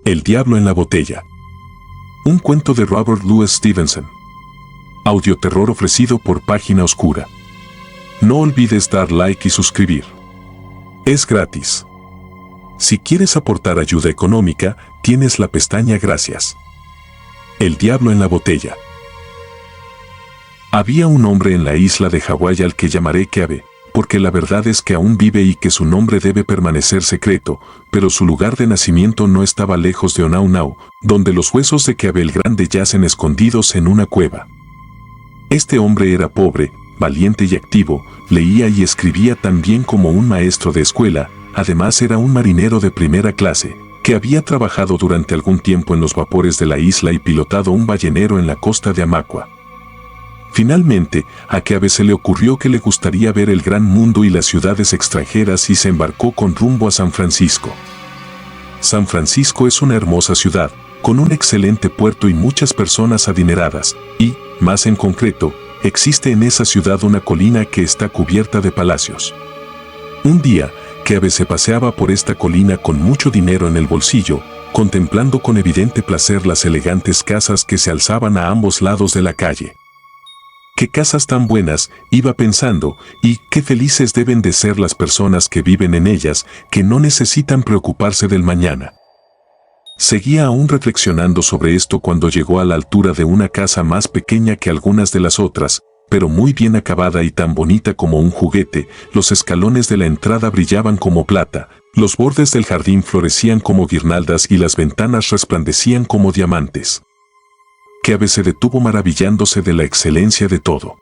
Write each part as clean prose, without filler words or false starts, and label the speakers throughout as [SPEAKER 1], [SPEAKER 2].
[SPEAKER 1] El diablo en la botella. Un cuento de Robert Louis Stevenson. Audioterror ofrecido por Página Oscura. No olvides dar like y suscribir. Es gratis. Si quieres aportar ayuda económica, tienes la pestaña Gracias. El diablo en la botella. Había un hombre en la isla de Hawái al que llamaré Keawe, porque la verdad es que aún vive y que su nombre debe permanecer secreto, pero su lugar de nacimiento no estaba lejos de Onaunau, donde los huesos de Keawe el Grande yacen escondidos en una cueva. Este hombre era pobre, valiente y activo, leía y escribía tan bien como un maestro de escuela, además era un marinero de primera clase, que había trabajado durante algún tiempo en los vapores de la isla y pilotado un ballenero en la costa de Amacua. Finalmente, a Keawe se le ocurrió que le gustaría ver el gran mundo y las ciudades extranjeras y se embarcó con rumbo a San Francisco. San Francisco es una hermosa ciudad, con un excelente puerto y muchas personas adineradas, y, más en concreto, existe en esa ciudad una colina que está cubierta de palacios. Un día, Keawe se paseaba por esta colina con mucho dinero en el bolsillo, contemplando con evidente placer las elegantes casas que se alzaban a ambos lados de la calle. «Qué casas tan buenas», iba pensando, «y qué felices deben de ser las personas que viven en ellas, que no necesitan preocuparse del mañana». Seguía aún reflexionando sobre esto cuando llegó a la altura de una casa más pequeña que algunas de las otras, pero muy bien acabada y tan bonita como un juguete. Los escalones de la entrada brillaban como plata, los bordes del jardín florecían como guirnaldas y las ventanas resplandecían como diamantes. Keawe se detuvo maravillándose de la excelencia de todo.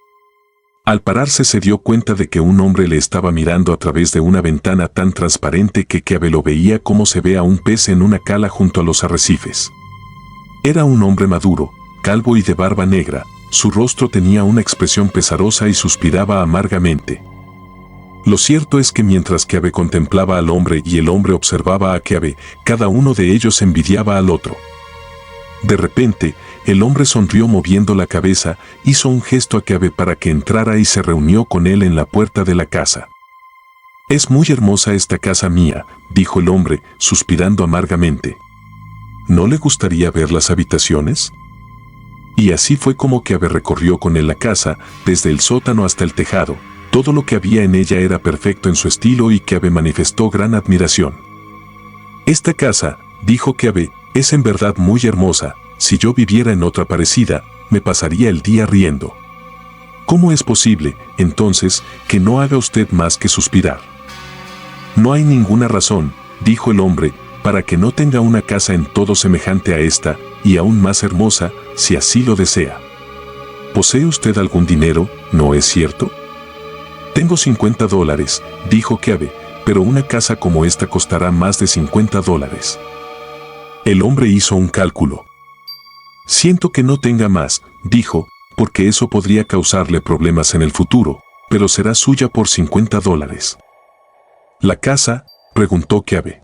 [SPEAKER 1] Al pararse se dio cuenta de que un hombre le estaba mirando a través de una ventana tan transparente que Keawe lo veía como se ve a un pez en una cala junto a los arrecifes. Era un hombre maduro, calvo y de barba negra, su rostro tenía una expresión pesarosa y suspiraba amargamente. Lo cierto es que mientras Keawe contemplaba al hombre y el hombre observaba a Keawe, cada uno de ellos envidiaba al otro. De repente, el hombre sonrió moviendo la cabeza, hizo un gesto a Keawe para que entrara y se reunió con él en la puerta de la casa. «Es muy hermosa esta casa mía», dijo el hombre, suspirando amargamente. «¿No le gustaría ver las habitaciones?» Y así fue como Keawe recorrió con él la casa, desde el sótano hasta el tejado. Todo lo que había en ella era perfecto en su estilo y Keawe manifestó gran admiración. «Esta casa», dijo Keawe, «es en verdad muy hermosa. Si yo viviera en otra parecida, me pasaría el día riendo». «¿Cómo es posible, entonces, que no haga usted más que suspirar?» «No hay ninguna razón», dijo el hombre, «para que no tenga una casa en todo semejante a esta, y aún más hermosa, si así lo desea. ¿Posee usted algún dinero, no es cierto?» «Tengo $50», dijo Keawe, «pero una casa como esta costará más de $50». El hombre hizo un cálculo. «Siento que no tenga más», dijo, «porque eso podría causarle problemas en el futuro, pero será suya por $50». «¿La casa?», preguntó Keawe.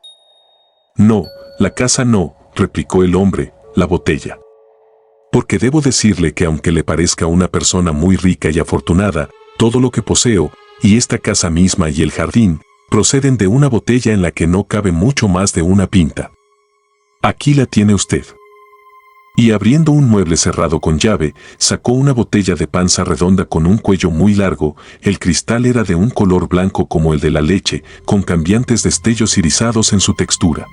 [SPEAKER 1] «No, la casa no», replicó el hombre, «la botella. Porque debo decirle que aunque le parezca una persona muy rica y afortunada, todo lo que poseo, y esta casa misma y el jardín, proceden de una botella en la que no cabe mucho más de una pinta. Aquí la tiene usted». Y abriendo un mueble cerrado con llave, sacó una botella de panza redonda con un cuello muy largo. El cristal era de un color blanco como el de la leche, con cambiantes destellos irisados en su textura.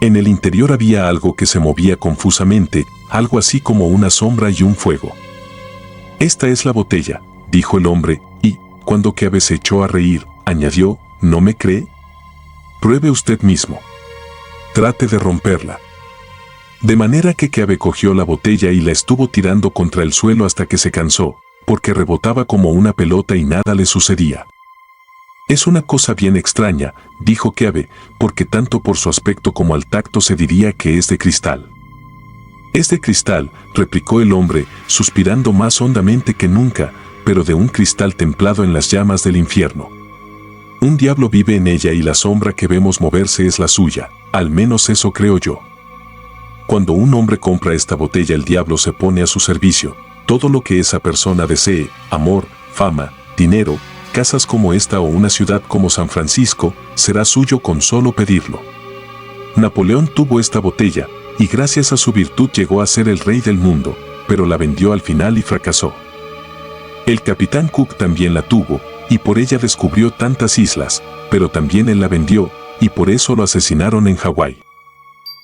[SPEAKER 1] En el interior había algo que se movía confusamente, algo así como una sombra y un fuego. «Esta es la botella», dijo el hombre, y, cuando Keawe se echó a reír, añadió, «¿No me cree? Pruebe usted mismo. Trate de romperla». De manera que Keawe cogió la botella y la estuvo tirando contra el suelo hasta que se cansó, porque rebotaba como una pelota y nada le sucedía. «Es una cosa bien extraña», dijo Keawe, «porque tanto por su aspecto como al tacto se diría que es de cristal». «Es de cristal», replicó el hombre, suspirando más hondamente que nunca, «pero de un cristal templado en las llamas del infierno. Un diablo vive en ella y la sombra que vemos moverse es la suya, al menos eso creo yo. Cuando un hombre compra esta botella, el diablo se pone a su servicio. Todo lo que esa persona desee, amor, fama, dinero, casas como esta o una ciudad como San Francisco, será suyo con solo pedirlo. Napoleón tuvo esta botella, y gracias a su virtud llegó a ser el rey del mundo, pero la vendió al final y fracasó. El capitán Cook también la tuvo, y por ella descubrió tantas islas, pero también él la vendió, y por eso lo asesinaron en Hawái.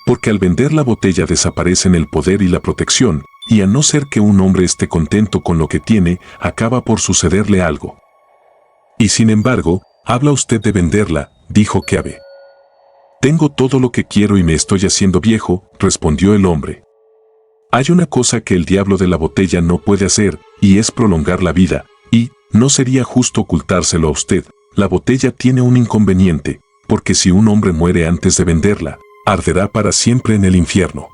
[SPEAKER 1] Porque al vender la botella desaparecen el poder y la protección, y a no ser que un hombre esté contento con lo que tiene, acaba por sucederle algo. Y sin embargo, habla usted de venderla, dijo Keawe. Tengo todo lo que quiero y me estoy haciendo viejo, respondió el hombre. Hay una cosa que el diablo de la botella no puede hacer, y es prolongar la vida, y no sería justo ocultárselo a usted. La botella tiene un inconveniente, porque si un hombre muere antes de venderla, arderá para siempre en el infierno.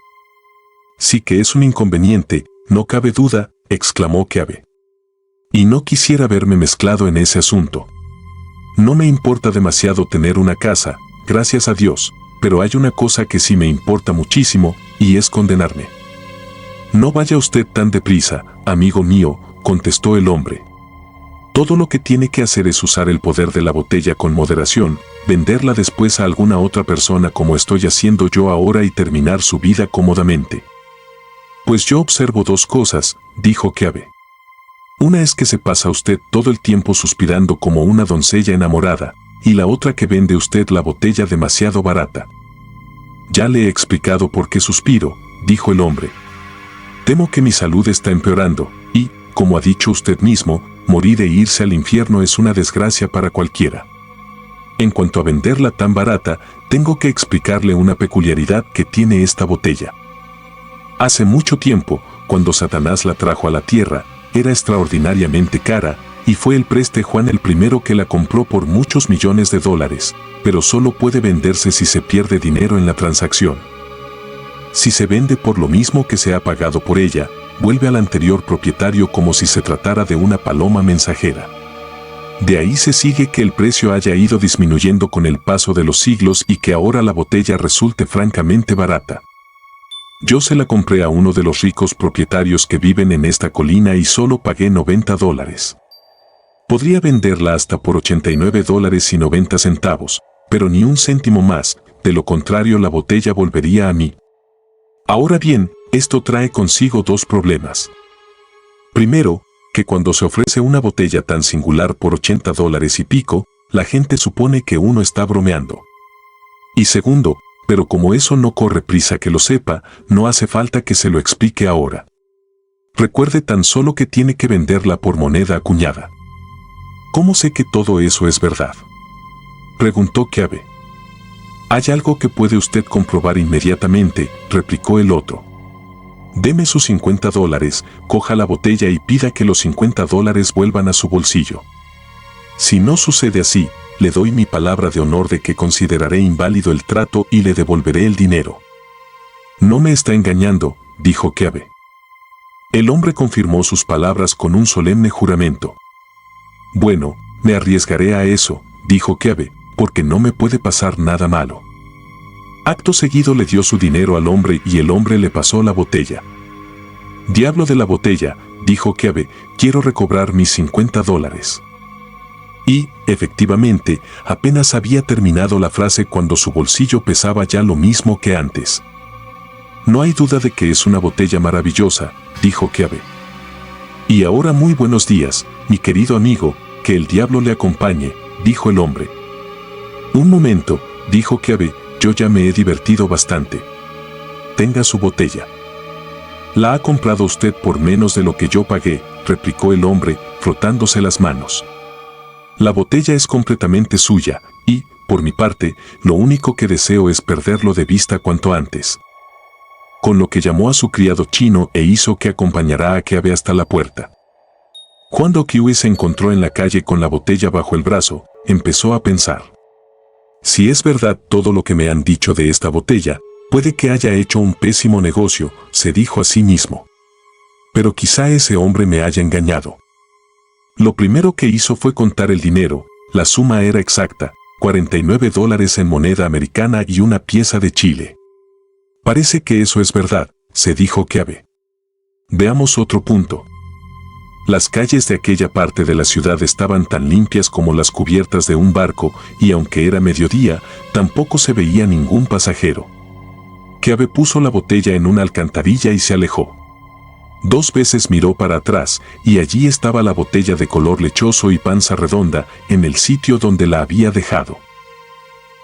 [SPEAKER 1] Sí que es un inconveniente, no cabe duda, exclamó Keawe. Y no quisiera verme mezclado en ese asunto. No me importa demasiado tener una casa, gracias a Dios, pero hay una cosa que sí me importa muchísimo, y es condenarme. No vaya usted tan deprisa, amigo mío, contestó el hombre. Todo lo que tiene que hacer es usar el poder de la botella con moderación, venderla después a alguna otra persona como estoy haciendo yo ahora y terminar su vida cómodamente. Pues yo observo dos cosas, dijo Keawe. Una es que se pasa usted todo el tiempo suspirando como una doncella enamorada, y la otra que vende usted la botella demasiado barata. Ya le he explicado por qué suspiro, dijo el hombre. Temo que mi salud está empeorando, y, como ha dicho usted mismo, morir e irse al infierno es una desgracia para cualquiera. En cuanto a venderla tan barata, tengo que explicarle una peculiaridad que tiene esta botella. Hace mucho tiempo, cuando Satanás la trajo a la tierra, era extraordinariamente cara, y fue el preste Juan el primero que la compró por muchos millones de dólares, pero solo puede venderse si se pierde dinero en la transacción. Si se vende por lo mismo que se ha pagado por ella, vuelve al anterior propietario como si se tratara de una paloma mensajera. De ahí se sigue que el precio haya ido disminuyendo con el paso de los siglos y que ahora la botella resulte francamente barata. Yo se la compré a uno de los ricos propietarios que viven en esta colina y solo pagué $90. Podría venderla hasta por $89.90, pero ni un céntimo más, de lo contrario la botella volvería a mí. Ahora bien, esto trae consigo dos problemas. Primero, que cuando se ofrece una botella tan singular por $80 y pico, la gente supone que uno está bromeando. Y segundo, pero como eso no corre prisa que lo sepa, no hace falta que se lo explique ahora. Recuerde tan solo que tiene que venderla por moneda acuñada. ¿Cómo sé que todo eso es verdad?, preguntó Keawe. Hay algo que puede usted comprobar inmediatamente, replicó el otro. Deme sus $50, coja la botella y pida que los $50 vuelvan a su bolsillo. Si no sucede así, le doy mi palabra de honor de que consideraré inválido el trato y le devolveré el dinero. No me está engañando, dijo Keawe. El hombre confirmó sus palabras con un solemne juramento. Bueno, me arriesgaré a eso, dijo Keawe, porque no me puede pasar nada malo. Acto seguido le dio su dinero al hombre y el hombre le pasó la botella. Diablo de la botella, dijo Keawe, quiero recobrar mis $50. Y, efectivamente, apenas había terminado la frase cuando su bolsillo pesaba ya lo mismo que antes. No hay duda de que es una botella maravillosa, dijo Keawe. Y ahora muy buenos días, mi querido amigo, que el diablo le acompañe, dijo el hombre. Un momento, dijo Keawe, yo ya me he divertido bastante. Tenga su botella. La ha comprado usted por menos de lo que yo pagué, replicó el hombre, frotándose las manos. La botella es completamente suya, y, por mi parte, lo único que deseo es perderlo de vista cuanto antes. Con lo que llamó a su criado chino e hizo que acompañara a Keawe hasta la puerta. Cuando Keawe se encontró en la calle con la botella bajo el brazo, empezó a pensar. Si es verdad todo lo que me han dicho de esta botella, puede que haya hecho un pésimo negocio, se dijo a sí mismo. Pero quizá ese hombre me haya engañado. Lo primero que hizo fue contar el dinero, la suma era exacta, $49 en moneda americana y una pieza de Chile. Parece que eso es verdad, se dijo Keawe. Veamos otro punto. Las calles de aquella parte de la ciudad estaban tan limpias como las cubiertas de un barco, y aunque era mediodía, tampoco se veía ningún pasajero. Keabe puso la botella en una alcantarilla y se alejó. 2 veces miró para atrás, y allí estaba la botella de color lechoso y panza redonda, en el sitio donde la había dejado.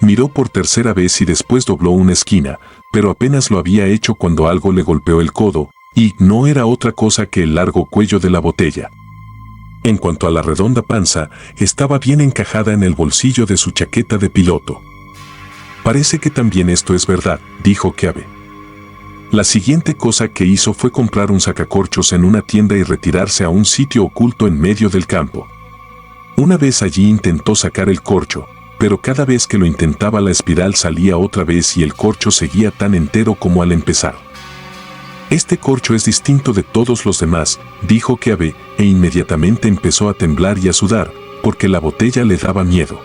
[SPEAKER 1] Miró por tercera vez y después dobló una esquina, pero apenas lo había hecho cuando algo le golpeó el codo, y no era otra cosa que el largo cuello de la botella. En cuanto a la redonda panza, estaba bien encajada en el bolsillo de su chaqueta de piloto. Parece que también esto es verdad, dijo Keabe. La siguiente cosa que hizo fue comprar un sacacorchos en una tienda y retirarse a un sitio oculto en medio del campo. Una vez allí intentó sacar el corcho, pero cada vez que lo intentaba la espiral salía otra vez y el corcho seguía tan entero como al empezar. Este corcho es distinto de todos los demás, dijo Keabe, e inmediatamente empezó a temblar y a sudar, porque la botella le daba miedo.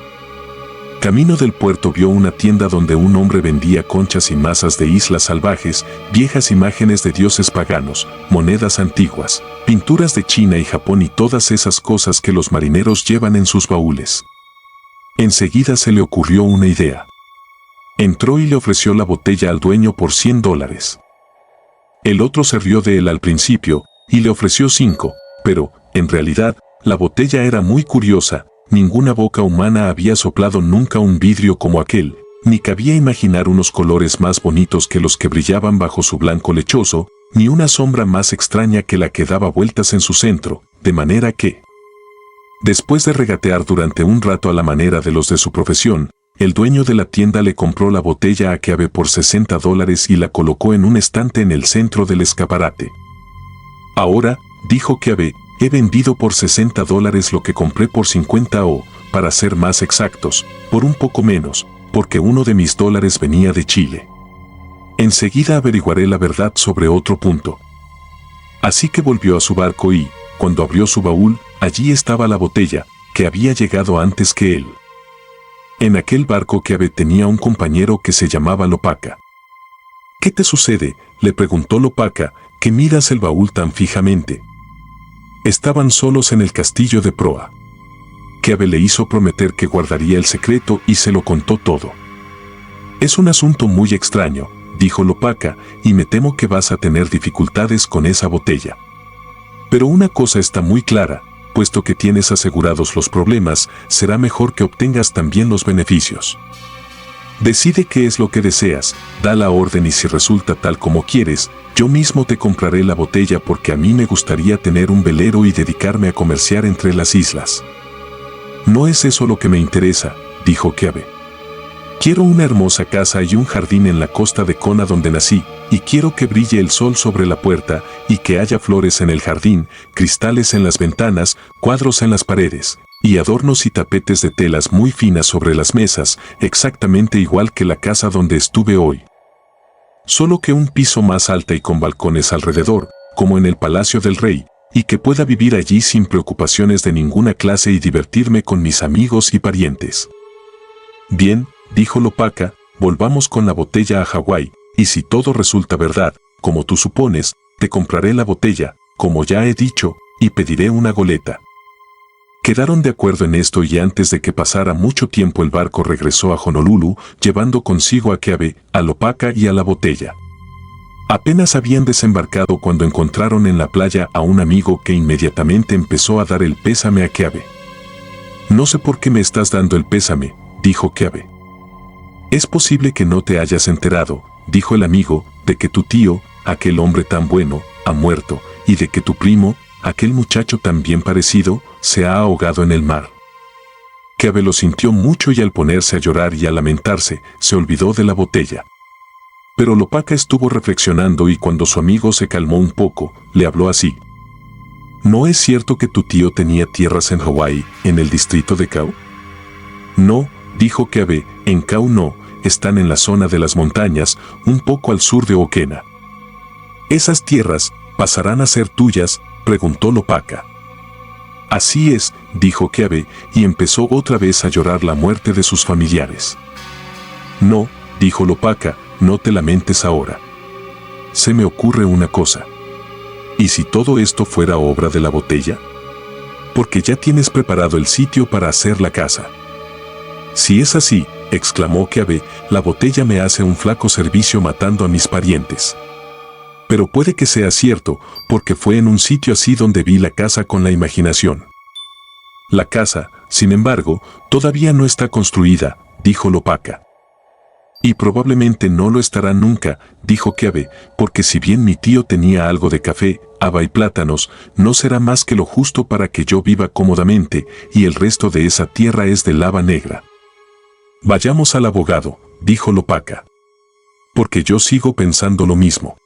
[SPEAKER 1] Camino del puerto vio una tienda donde un hombre vendía conchas y masas de islas salvajes, viejas imágenes de dioses paganos, monedas antiguas, pinturas de China y Japón y todas esas cosas que los marineros llevan en sus baúles. Enseguida se le ocurrió una idea. Entró y le ofreció la botella al dueño por $100. El otro se rió de él al principio y le ofreció 5, pero, en realidad, la botella era muy curiosa. Ninguna boca humana había soplado nunca un vidrio como aquel, ni cabía imaginar unos colores más bonitos que los que brillaban bajo su blanco lechoso, ni una sombra más extraña que la que daba vueltas en su centro, de manera que, después de regatear durante un rato a la manera de los de su profesión, el dueño de la tienda le compró la botella a Keabe por $60 y la colocó en un estante en el centro del escaparate. Ahora, dijo Keabe, he vendido por $60 lo que compré por 50 o, para ser más exactos, por un poco menos, porque uno de mis dólares venía de Chile. Enseguida averiguaré la verdad sobre otro punto. Así que volvió a su barco y, cuando abrió su baúl, allí estaba la botella, que había llegado antes que él. En aquel barco Keabe tenía un compañero que se llamaba Lopaca. ¿Qué te sucede?, le preguntó Lopaca, que miras el baúl tan fijamente. Estaban solos en el castillo de proa. Keabe le hizo prometer que guardaría el secreto y se lo contó todo. Es un asunto muy extraño, dijo Lopaca, y me temo que vas a tener dificultades con esa botella. Pero una cosa está muy clara, puesto que tienes asegurados los problemas, será mejor que obtengas también los beneficios. Decide qué es lo que deseas, da la orden y si resulta tal como quieres, yo mismo te compraré la botella porque a mí me gustaría tener un velero y dedicarme a comerciar entre las islas. No es eso lo que me interesa, dijo Keabe. Quiero una hermosa casa y un jardín en la costa de Kona donde nací, y quiero que brille el sol sobre la puerta, y que haya flores en el jardín, cristales en las ventanas, cuadros en las paredes, y adornos y tapetes de telas muy finas sobre las mesas, exactamente igual que la casa donde estuve hoy. Solo que un piso más alta y con balcones alrededor, como en el palacio del rey, y que pueda vivir allí sin preocupaciones de ninguna clase y divertirme con mis amigos y parientes. Bien, dijo Lopaca, volvamos con la botella a Hawái, y si todo resulta verdad, como tú supones, te compraré la botella, como ya he dicho, y pediré una goleta. Quedaron de acuerdo en esto y antes de que pasara mucho tiempo el barco regresó a Honolulu, llevando consigo a Keabe, a Lopaca y a la botella. Apenas habían desembarcado cuando encontraron en la playa a un amigo que inmediatamente empezó a dar el pésame a Keabe. No sé por qué me estás dando el pésame, dijo Keabe. Es posible que no te hayas enterado, dijo el amigo, de que tu tío, aquel hombre tan bueno, ha muerto, y de que tu primo, aquel muchacho tan bien parecido, se ha ahogado en el mar. Keabe lo sintió mucho y al ponerse a llorar y a lamentarse, se olvidó de la botella. Pero Lopaca estuvo reflexionando y cuando su amigo se calmó un poco, le habló así. ¿No es cierto que tu tío tenía tierras en Hawái, en el distrito de Kau? No, dijo Keabe, en Kau no, están en la zona de las montañas, un poco al sur de Okena. ¿Esas tierras pasarán a ser tuyas?, preguntó Lopaca. Así es, dijo Keabe, y empezó otra vez a llorar la muerte de sus familiares. No, dijo Lopaca, no te lamentes ahora. Se me ocurre una cosa. ¿Y si todo esto fuera obra de la botella? Porque ya tienes preparado el sitio para hacer la casa. Si es así, exclamó Keabe, la botella me hace un flaco servicio matando a mis parientes. Pero puede que sea cierto, porque fue en un sitio así donde vi la casa con la imaginación. La casa, sin embargo, todavía no está construida, dijo Lopaka. Y probablemente no lo estará nunca, dijo Keabe, porque si bien mi tío tenía algo de café, haba y plátanos, no será más que lo justo para que yo viva cómodamente, y el resto de esa tierra es de lava negra. Vayamos al abogado, dijo Lopaka. Porque yo sigo pensando lo mismo.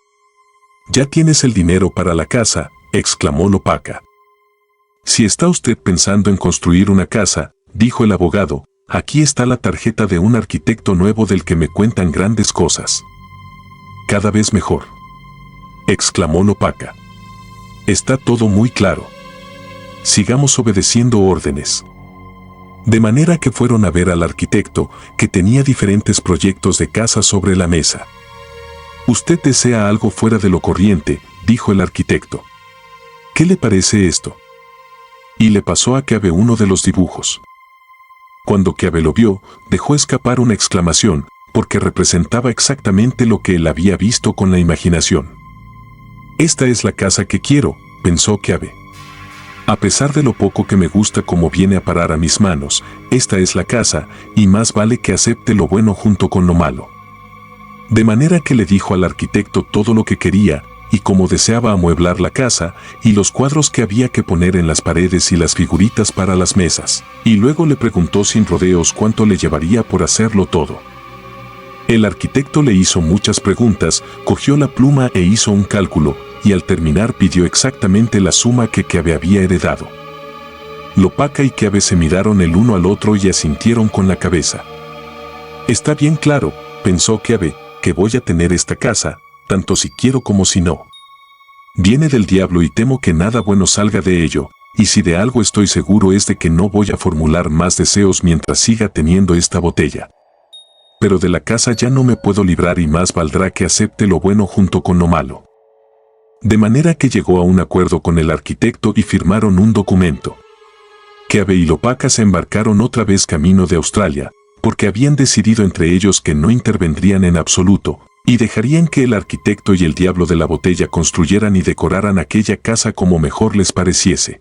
[SPEAKER 1] Ya tienes el dinero para la casa, exclamó Lopaka. Si está usted pensando en construir una casa, dijo el abogado, aquí está la tarjeta de un arquitecto nuevo del que me cuentan grandes cosas. Cada vez mejor, exclamó Lopaka. Está todo muy claro. Sigamos obedeciendo órdenes. De manera que fueron a ver al arquitecto, que tenía diferentes proyectos de casa sobre la mesa. Usted desea algo fuera de lo corriente, dijo el arquitecto. ¿Qué le parece esto? Y le pasó a Keabe uno de los dibujos. Cuando Keabe lo vio, dejó escapar una exclamación, porque representaba exactamente lo que él había visto con la imaginación. Esta es la casa que quiero, pensó Keabe. A pesar de lo poco que me gusta como viene a parar a mis manos, esta es la casa, y más vale que acepte lo bueno junto con lo malo. De manera que le dijo al arquitecto todo lo que quería, y cómo deseaba amueblar la casa, y los cuadros que había que poner en las paredes y las figuritas para las mesas, y luego le preguntó sin rodeos cuánto le llevaría por hacerlo todo. El arquitecto le hizo muchas preguntas, cogió la pluma e hizo un cálculo, y al terminar pidió exactamente la suma que Keabe había heredado. Lopaka y Keabe se miraron el uno al otro y asintieron con la cabeza. Está bien claro, pensó Keabe, que voy a tener esta casa, tanto si quiero como si no. Viene del diablo y temo que nada bueno salga de ello, y si de algo estoy seguro es de que no voy a formular más deseos mientras siga teniendo esta botella. Pero de la casa ya no me puedo librar y más valdrá que acepte lo bueno junto con lo malo. De manera que llegó a un acuerdo con el arquitecto y firmaron un documento. Keabe y Lopaka se embarcaron otra vez camino de Australia, porque habían decidido entre ellos que no intervendrían en absoluto, y dejarían que el arquitecto y el diablo de la botella construyeran y decoraran aquella casa como mejor les pareciese.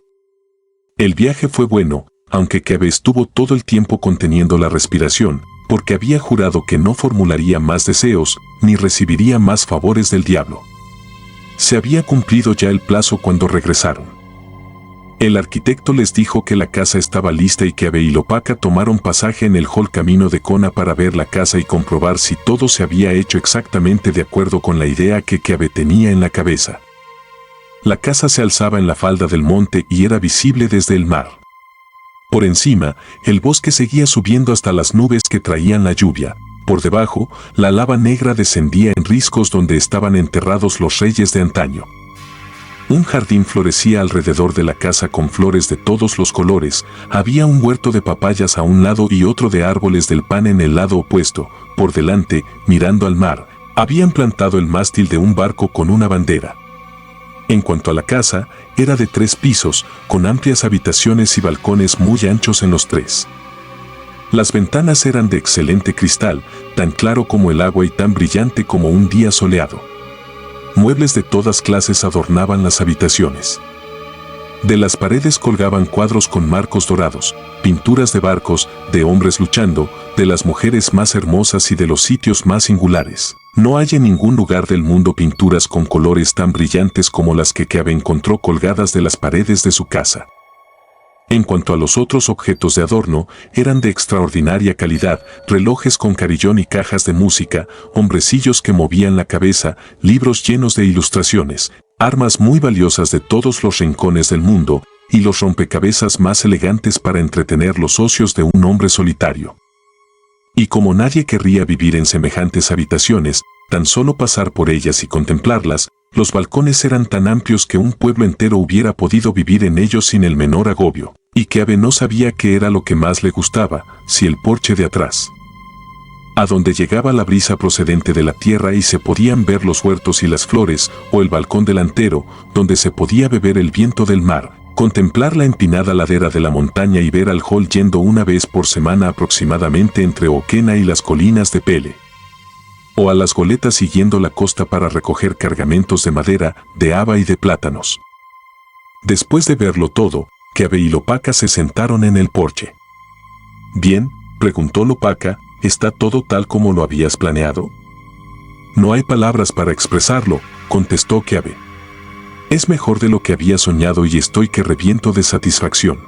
[SPEAKER 1] El viaje fue bueno, aunque Keabe estuvo todo el tiempo conteniendo la respiración, porque había jurado que no formularía más deseos, ni recibiría más favores del diablo. Se había cumplido ya el plazo cuando regresaron. El arquitecto les dijo que la casa estaba lista y Keabe y Lopaka tomaron pasaje en el hall camino de Kona para ver la casa y comprobar si todo se había hecho exactamente de acuerdo con la idea que Keabe tenía en la cabeza. La casa se alzaba en la falda del monte y era visible desde el mar. Por encima, el bosque seguía subiendo hasta las nubes que traían la lluvia. Por debajo, la lava negra descendía en riscos donde estaban enterrados los reyes de antaño. Un jardín florecía alrededor de la casa con flores de todos los colores, había un huerto de papayas a un lado y otro de árboles del pan en el lado opuesto. Por delante, mirando al mar, habían plantado el mástil de un barco con una bandera. En cuanto a la casa, era de 3 pisos, con amplias habitaciones y balcones muy anchos en los 3. Las ventanas eran de excelente cristal, tan claro como el agua y tan brillante como un día soleado. Muebles de todas clases adornaban las habitaciones. De las paredes colgaban cuadros con marcos dorados, pinturas de barcos, de hombres luchando, de las mujeres más hermosas y de los sitios más singulares. No hay en ningún lugar del mundo pinturas con colores tan brillantes como las que Keabe encontró colgadas de las paredes de su casa. En cuanto a los otros objetos de adorno, eran de extraordinaria calidad, relojes con carillón y cajas de música, hombrecillos que movían la cabeza, libros llenos de ilustraciones, armas muy valiosas de todos los rincones del mundo, y los rompecabezas más elegantes para entretener los ocios de un hombre solitario. Y como nadie querría vivir en semejantes habitaciones, tan solo pasar por ellas y contemplarlas, los balcones eran tan amplios que un pueblo entero hubiera podido vivir en ellos sin el menor agobio, y Keabe no sabía qué era lo que más le gustaba, si el porche de atrás. a donde llegaba la brisa procedente de la tierra y se podían ver los huertos y las flores, o el balcón delantero, donde se podía beber el viento del mar, contemplar la empinada ladera de la montaña y ver al Hall yendo una vez por semana aproximadamente entre Oquena y las colinas de Pele. O a las goletas siguiendo la costa para recoger cargamentos de madera, de haba y de plátanos. Después de verlo todo, Keabe y Lopaca se sentaron en el porche. «Bien», preguntó Lopaca, ¿está todo tal como lo habías planeado? «No hay palabras para expresarlo», contestó Keabe. «Es mejor de lo que había soñado y estoy que reviento de satisfacción».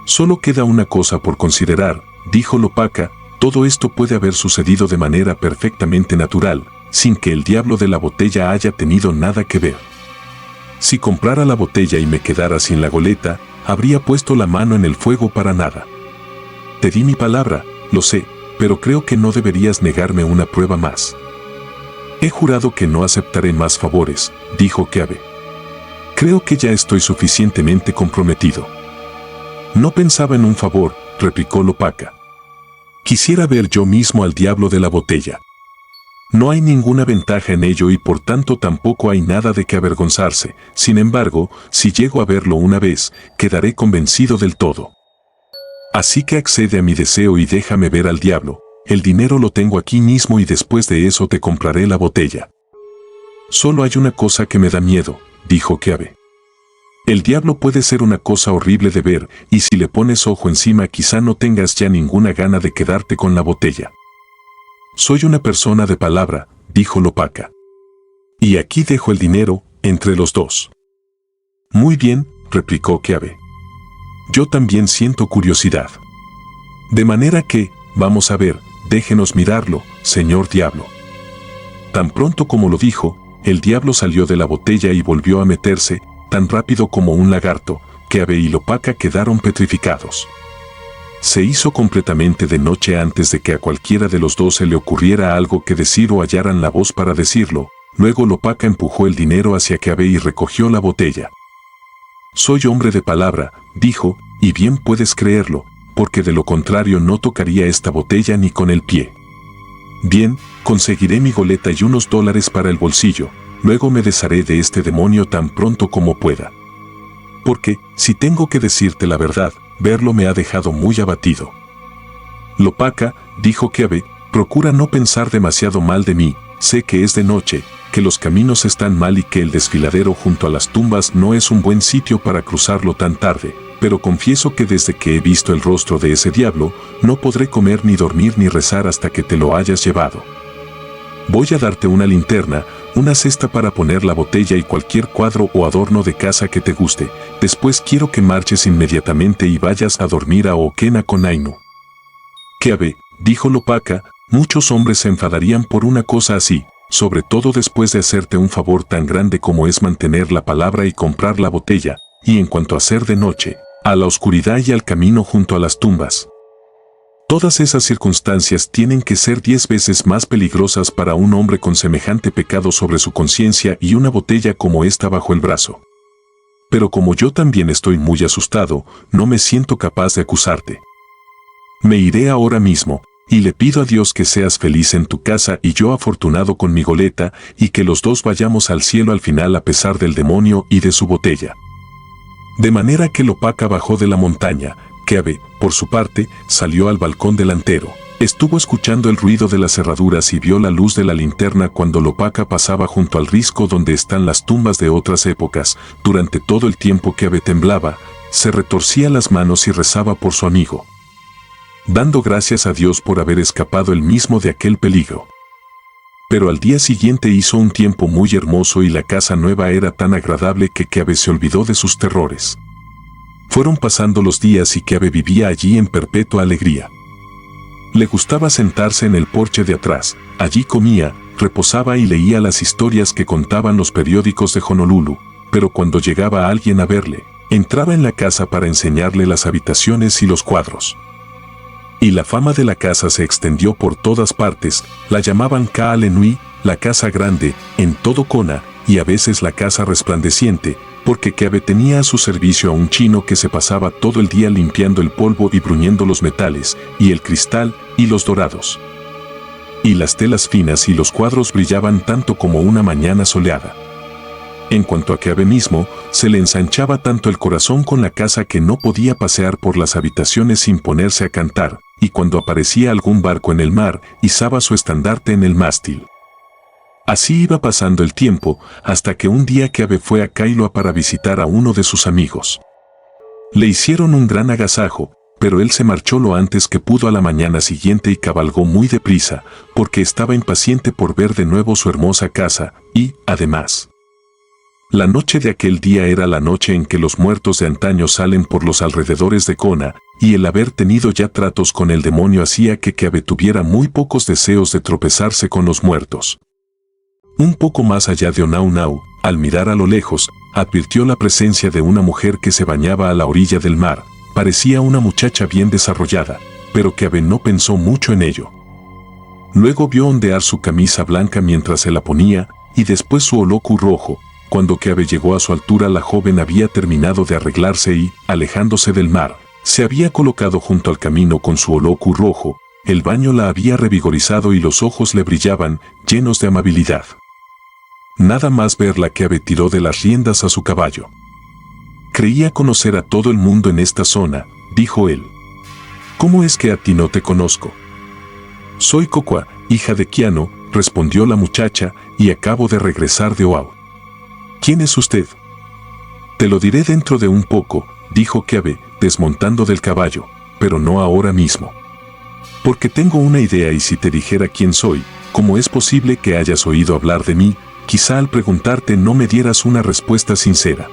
[SPEAKER 1] «Solo queda una cosa por considerar», dijo Lopaca, «todo esto puede haber sucedido de manera perfectamente natural, sin que el diablo de la botella haya tenido nada que ver. Si comprara la botella y me quedara sin la goleta, habría puesto la mano en el fuego para nada. Te di mi palabra, lo sé, pero creo que no deberías negarme una prueba más». «He jurado que no aceptaré más favores», dijo Keabe. «Creo que ya estoy suficientemente comprometido». «No pensaba en un favor», replicó Lopaca. «Quisiera ver yo mismo al diablo de la botella. No hay ninguna ventaja en ello y por tanto tampoco hay nada de que avergonzarse. Sin embargo, si llego a verlo una vez, quedaré convencido del todo. Así que accede a mi deseo y déjame ver al diablo. El dinero lo tengo aquí mismo y después de eso te compraré la botella». «Solo hay una cosa que me da miedo», dijo Keabe. «El diablo puede ser una cosa horrible de ver, y si le pones ojo encima quizá no tengas ya ninguna gana de quedarte con la botella». «Soy una persona de palabra», dijo Lopaca. «Y aquí dejo el dinero, entre los dos». «Muy bien», replicó Keabe. «Yo también siento curiosidad. De manera que, vamos a ver, déjenos mirarlo, señor diablo». Tan pronto como lo dijo, el diablo salió de la botella y volvió a meterse, tan rápido como un lagarto. Keabe y Lopaca quedaron petrificados. Se hizo completamente de noche antes de que a cualquiera de los dos se le ocurriera algo que decir o hallaran la voz para decirlo. Luego Lopaca empujó el dinero hacia Keabe y recogió la botella. «Soy hombre de palabra», dijo, «y bien puedes creerlo, porque de lo contrario no tocaría esta botella ni con el pie. Bien, conseguiré mi goleta y unos $, para el bolsillo, luego me desharé de este demonio tan pronto como pueda. Porque, si tengo que decirte la verdad, verlo me ha dejado muy abatido». «Lopaca», dijo Keabe, «procura no pensar demasiado mal de mí, sé que es de noche, que los caminos están mal y que el desfiladero junto a las tumbas no es un buen sitio para cruzarlo tan tarde, pero confieso que desde que he visto el rostro de ese diablo, no podré comer ni dormir ni rezar hasta que te lo hayas llevado. Voy a darte una linterna, una cesta para poner la botella y cualquier cuadro o adorno de casa que te guste. Después quiero que marches inmediatamente y vayas a dormir a Oquena con Ainu». «Keabe», dijo Lopaca, «muchos hombres se enfadarían por una cosa así, sobre todo después de hacerte un favor tan grande como es mantener la palabra y comprar la botella, y en cuanto a ser de noche, a la oscuridad y al camino junto a las tumbas. Todas esas circunstancias tienen que ser 10 veces más peligrosas para un hombre con semejante pecado sobre su conciencia y una botella como esta bajo el brazo. Pero como yo también estoy muy asustado, no me siento capaz de acusarte. Me iré ahora mismo, y le pido a Dios que seas feliz en tu casa y yo afortunado con mi goleta, y que los dos vayamos al cielo al final a pesar del demonio y de su botella». De manera que Lopaca bajó de la montaña. Keabe, por su parte, salió al balcón delantero. Estuvo escuchando el ruido de las cerraduras y vio la luz de la linterna cuando Lopaca pasaba junto al risco donde están las tumbas de otras épocas. Durante todo el tiempo Keabe temblaba, se retorcía las manos y rezaba por su amigo, dando gracias a Dios por haber escapado él mismo de aquel peligro. Pero al día siguiente hizo un tiempo muy hermoso y la casa nueva era tan agradable que Keabe se olvidó de sus terrores. Fueron pasando los días y Keabe vivía allí en perpetua alegría. Le gustaba sentarse en el porche de atrás, allí comía, reposaba y leía las historias que contaban los periódicos de Honolulu, pero cuando llegaba alguien a verle, entraba en la casa para enseñarle las habitaciones y los cuadros. Y la fama de la casa se extendió por todas partes, la llamaban Ka'alenui, la casa grande, en todo Kona, y a veces la casa resplandeciente, porque Keabe tenía a su servicio a un chino que se pasaba todo el día limpiando el polvo y bruñendo los metales, y el cristal, y los dorados. y las telas finas y los cuadros brillaban tanto como una mañana soleada. En cuanto a Keabe mismo, se le ensanchaba tanto el corazón con la casa que no podía pasear por las habitaciones sin ponerse a cantar, y cuando aparecía algún barco en el mar, izaba su estandarte en el mástil. Así iba pasando el tiempo, hasta que un día Keabe fue a Kailua para visitar a uno de sus amigos. Le hicieron un gran agasajo, pero él se marchó lo antes que pudo a la mañana siguiente y cabalgó muy deprisa, porque estaba impaciente por ver de nuevo su hermosa casa, y, además, la noche de aquel día era la noche en que los muertos de antaño salen por los alrededores de Kona, y el haber tenido ya tratos con el demonio hacía que Keabe tuviera muy pocos deseos de tropezarse con los muertos. Un poco más allá de Onaunau, al mirar a lo lejos, advirtió la presencia de una mujer que se bañaba a la orilla del mar. Parecía una muchacha bien desarrollada, pero Keabe no pensó mucho en ello. Luego vio ondear su camisa blanca mientras se la ponía, y después su oloku rojo. Cuando Keabe llegó a su altura, la joven había terminado de arreglarse y, alejándose del mar, se había colocado junto al camino con su oloku rojo. El baño la había revigorizado y los ojos le brillaban, llenos de amabilidad. Nada más verla, Keabe tiró de las riendas a su caballo. Creía conocer a todo el mundo en esta zona, dijo él. ¿Cómo es que a ti no te conozco? Soy Kokwa, hija de Kiano, respondió la muchacha, y acabo de regresar de Oahu. ¿Quién es usted? Te lo diré dentro de un poco, dijo Keabe, desmontando del caballo, pero no ahora mismo. Porque tengo una idea, y si te dijera quién soy, ¿cómo es posible que hayas oído hablar de mí? Quizá al preguntarte no me dieras una respuesta sincera.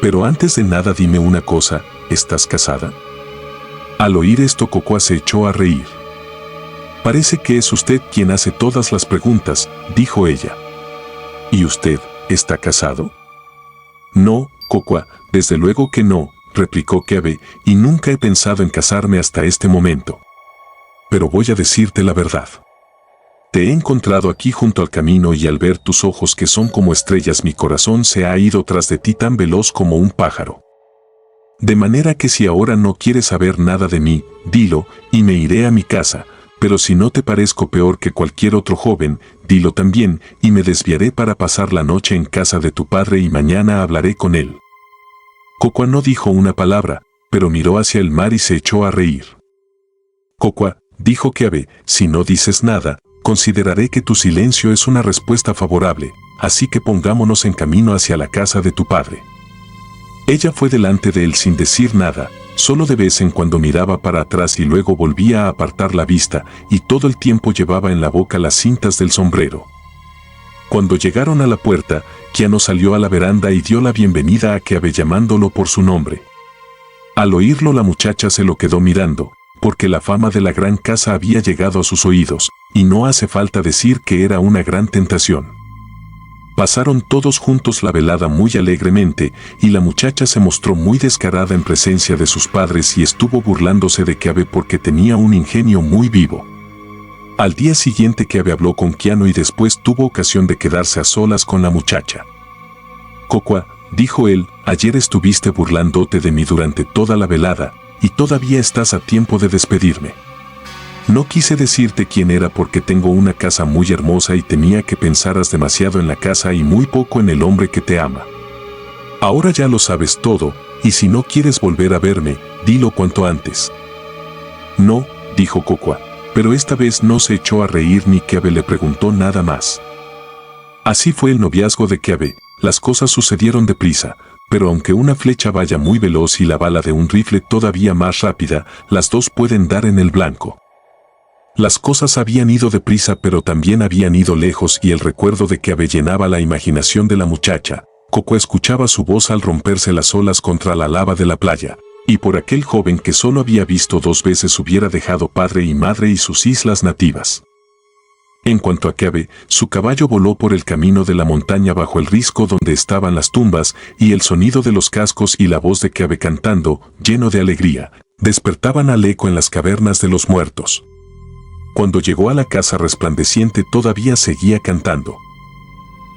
[SPEAKER 1] Pero antes de nada dime una cosa, ¿estás casada? Al oír esto, Kokwa se echó a reír. Parece que es usted quien hace todas las preguntas, dijo ella. ¿Y usted, está casado? No, Kokwa, desde luego que no, replicó Keabe, y nunca he pensado en casarme hasta este momento. Pero voy a decirte la verdad. Te he encontrado aquí junto al camino y al ver tus ojos que son como estrellas mi corazón se ha ido tras de ti tan veloz como un pájaro. De manera que si ahora no quieres saber nada de mí, dilo, y me iré a mi casa, pero si no te parezco peor que cualquier otro joven, dilo también, y me desviaré para pasar la noche en casa de tu padre y mañana hablaré con él. Kokwa no dijo una palabra, pero miró hacia el mar y se echó a reír. Kokwa, dijo Keabe, si no dices nada, consideraré que tu silencio es una respuesta favorable, así que pongámonos en camino hacia la casa de tu padre. Ella fue delante de él sin decir nada, solo de vez en cuando miraba para atrás y luego volvía a apartar la vista, y todo el tiempo llevaba en la boca las cintas del sombrero. Cuando llegaron a la puerta, Kiano salió a la veranda y dio la bienvenida a Keabe llamándolo por su nombre. Al oírlo, la muchacha se lo quedó mirando, porque la fama de la gran casa había llegado a sus oídos, y no hace falta decir que era una gran tentación. Pasaron todos juntos la velada muy alegremente, y la muchacha se mostró muy descarada en presencia de sus padres y estuvo burlándose de Keabe porque tenía un ingenio muy vivo. Al día siguiente Keabe habló con Kiano y después tuvo ocasión de quedarse a solas con la muchacha. Kokwa, dijo él, ayer estuviste burlándote de mí durante toda la velada, y todavía estás a tiempo de despedirme. No quise decirte quién era porque tengo una casa muy hermosa y temía que pensaras demasiado en la casa y muy poco en el hombre que te ama. Ahora ya lo sabes todo, y si no quieres volver a verme, dilo cuanto antes. No, dijo Kokwa, pero esta vez no se echó a reír ni Keabe le preguntó nada más. Así fue el noviazgo de Keabe, las cosas sucedieron deprisa, pero aunque una flecha vaya muy veloz y la bala de un rifle todavía más rápida, las dos pueden dar en el blanco. Las cosas habían ido deprisa pero también habían ido lejos y el recuerdo de Keabe llenaba la imaginación de la muchacha. Kokwa escuchaba su voz al romperse las olas contra la lava de la playa, y por aquel joven que solo había visto 2 veces hubiera dejado padre y madre y sus islas nativas. En cuanto a Keabe, su caballo voló por el camino de la montaña bajo el risco donde estaban las tumbas, y el sonido de los cascos y la voz de Keabe cantando, lleno de alegría, despertaban al eco en las cavernas de los muertos. Cuando llegó a la casa resplandeciente todavía seguía cantando.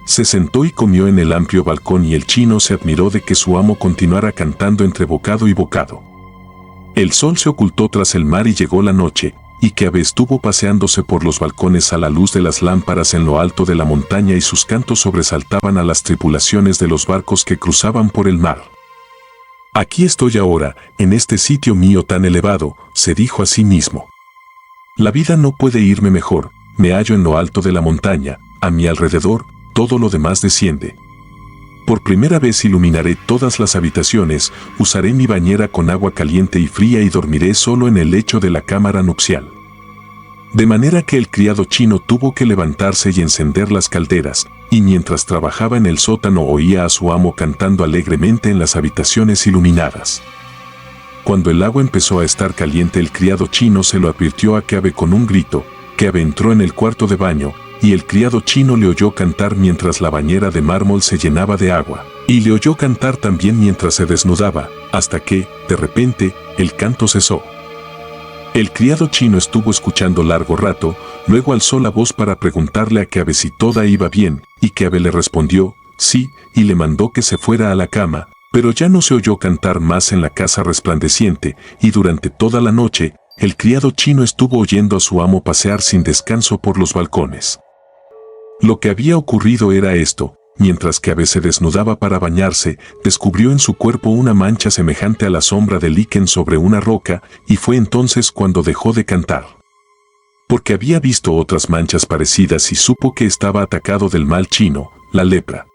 [SPEAKER 1] Se sentó y comió en el amplio balcón y el chino se admiró de que su amo continuara cantando entre bocado y bocado. El sol se ocultó tras el mar y llegó la noche, y que Abe estuvo paseándose por los balcones a la luz de las lámparas en lo alto de la montaña y sus cantos sobresaltaban a las tripulaciones de los barcos que cruzaban por el mar. Aquí estoy ahora, en este sitio mío tan elevado, se dijo a sí mismo. La vida no puede irme mejor, me hallo en lo alto de la montaña, a mi alrededor, todo lo demás desciende. Por primera vez iluminaré todas las habitaciones, usaré mi bañera con agua caliente y fría y dormiré solo en el lecho de la cámara nupcial. De manera que el criado chino tuvo que levantarse y encender las calderas, y mientras trabajaba en el sótano oía a su amo cantando alegremente en las habitaciones iluminadas. Cuando el agua empezó a estar caliente, el criado chino se lo advirtió a Keabe con un grito. Keabe entró en el cuarto de baño, y el criado chino le oyó cantar mientras la bañera de mármol se llenaba de agua, y le oyó cantar también mientras se desnudaba, hasta que, de repente, el canto cesó. El criado chino estuvo escuchando largo rato, luego alzó la voz para preguntarle a Keabe si todo iba bien, y Keabe le respondió, sí, y le mandó que se fuera a la cama, pero ya no se oyó cantar más en la casa resplandeciente, y durante toda la noche, el criado chino estuvo oyendo a su amo pasear sin descanso por los balcones. Lo que había ocurrido era esto: mientras Keabe se desnudaba para bañarse, descubrió en su cuerpo una mancha semejante a la sombra de líquen sobre una roca, y fue entonces cuando dejó de cantar. Porque había visto otras manchas parecidas y supo que estaba atacado del mal chino, la lepra.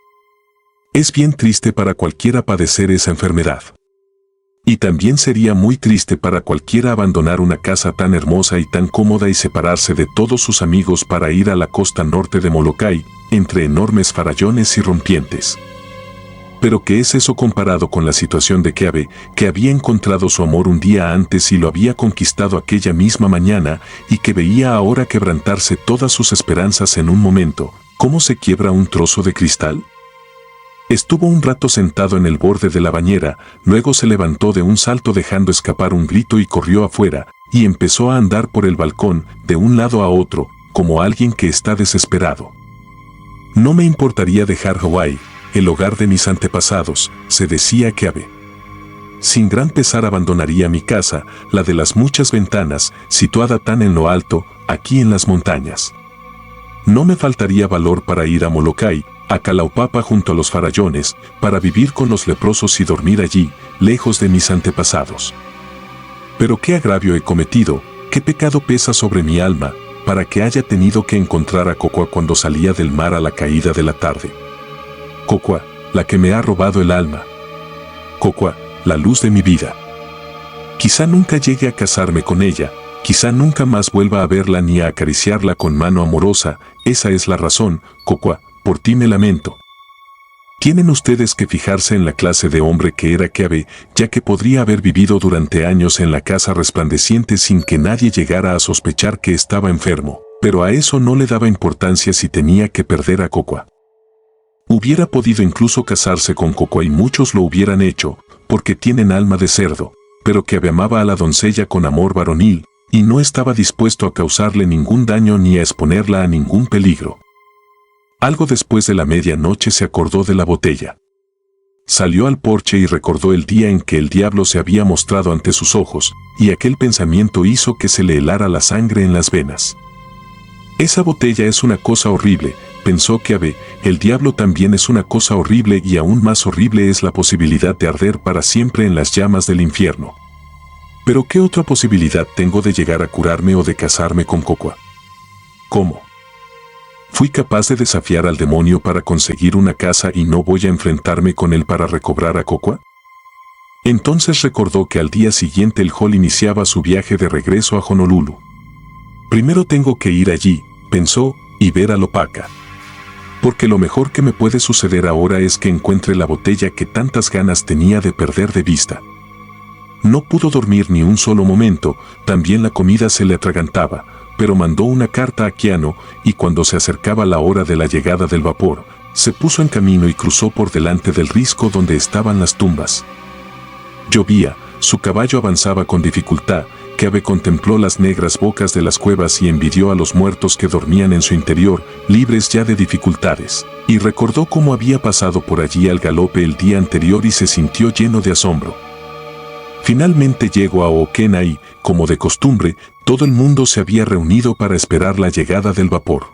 [SPEAKER 1] Es bien triste para cualquiera padecer esa enfermedad. Y también sería muy triste para cualquiera abandonar una casa tan hermosa y tan cómoda y separarse de todos sus amigos para ir a la costa norte de Molokai, entre enormes farallones y rompientes. Pero ¿qué es eso comparado con la situación de Keabe, que había encontrado su amor un día antes y lo había conquistado aquella misma mañana, y que veía ahora quebrantarse todas sus esperanzas en un momento, cómo se quiebra un trozo de cristal? Estuvo un rato sentado en el borde de la bañera, luego se levantó de un salto dejando escapar un grito y corrió afuera, y empezó a andar por el balcón, de un lado a otro, como alguien que está desesperado. No me importaría dejar Hawái, el hogar de mis antepasados, se decía Keabe. Sin gran pesar abandonaría mi casa, la de las muchas ventanas, situada tan en lo alto, aquí en las montañas. No me faltaría valor para ir a Molokai, a Kalaupapa junto a los farallones, para vivir con los leprosos y dormir allí, lejos de mis antepasados. Pero qué agravio he cometido, qué pecado pesa sobre mi alma, para que haya tenido que encontrar a Kokua cuando salía del mar a la caída de la tarde. Kokua, la que me ha robado el alma. Kokua, la luz de mi vida. Quizá nunca llegue a casarme con ella, quizá nunca más vuelva a verla ni a acariciarla con mano amorosa, esa es la razón, Kokua, por ti me lamento. Tienen ustedes que fijarse en la clase de hombre que era Keabe, ya que podría haber vivido durante años en la casa resplandeciente sin que nadie llegara a sospechar que estaba enfermo, pero a eso no le daba importancia si tenía que perder a Kokua. Hubiera podido incluso casarse con Kokua y muchos lo hubieran hecho, porque tienen alma de cerdo, pero Keabe amaba a la doncella con amor varonil, y no estaba dispuesto a causarle ningún daño ni a exponerla a ningún peligro. Algo después de la medianoche se acordó de la botella. Salió al porche y recordó el día en que el diablo se había mostrado ante sus ojos, y aquel pensamiento hizo que se le helara la sangre en las venas. Esa botella es una cosa horrible, pensó Keabe, el diablo también es una cosa horrible y aún más horrible es la posibilidad de arder para siempre en las llamas del infierno. Pero ¿qué otra posibilidad tengo de llegar a curarme o de casarme con Kokua? ¿Cómo? Fui capaz de desafiar al demonio para conseguir una casa y no voy a enfrentarme con él para recobrar a Kokua. Entonces recordó que al día siguiente el Hall iniciaba su viaje de regreso a Honolulu. Primero tengo que ir allí, pensó, y ver a Lopaka. Porque lo mejor que me puede suceder ahora es que encuentre la botella que tantas ganas tenía de perder de vista. No pudo dormir ni un solo momento, también la comida se le atragantaba, pero mandó una carta a Keanu, y cuando se acercaba la hora de la llegada del vapor, se puso en camino y cruzó por delante del risco donde estaban las tumbas. Llovía, su caballo avanzaba con dificultad, Keabe contempló las negras bocas de las cuevas y envidió a los muertos que dormían en su interior, libres ya de dificultades, y recordó cómo había pasado por allí al galope el día anterior y se sintió lleno de asombro. Finalmente llegó a Okena y, como de costumbre, Todo el mundo se había reunido para esperar la llegada del vapor.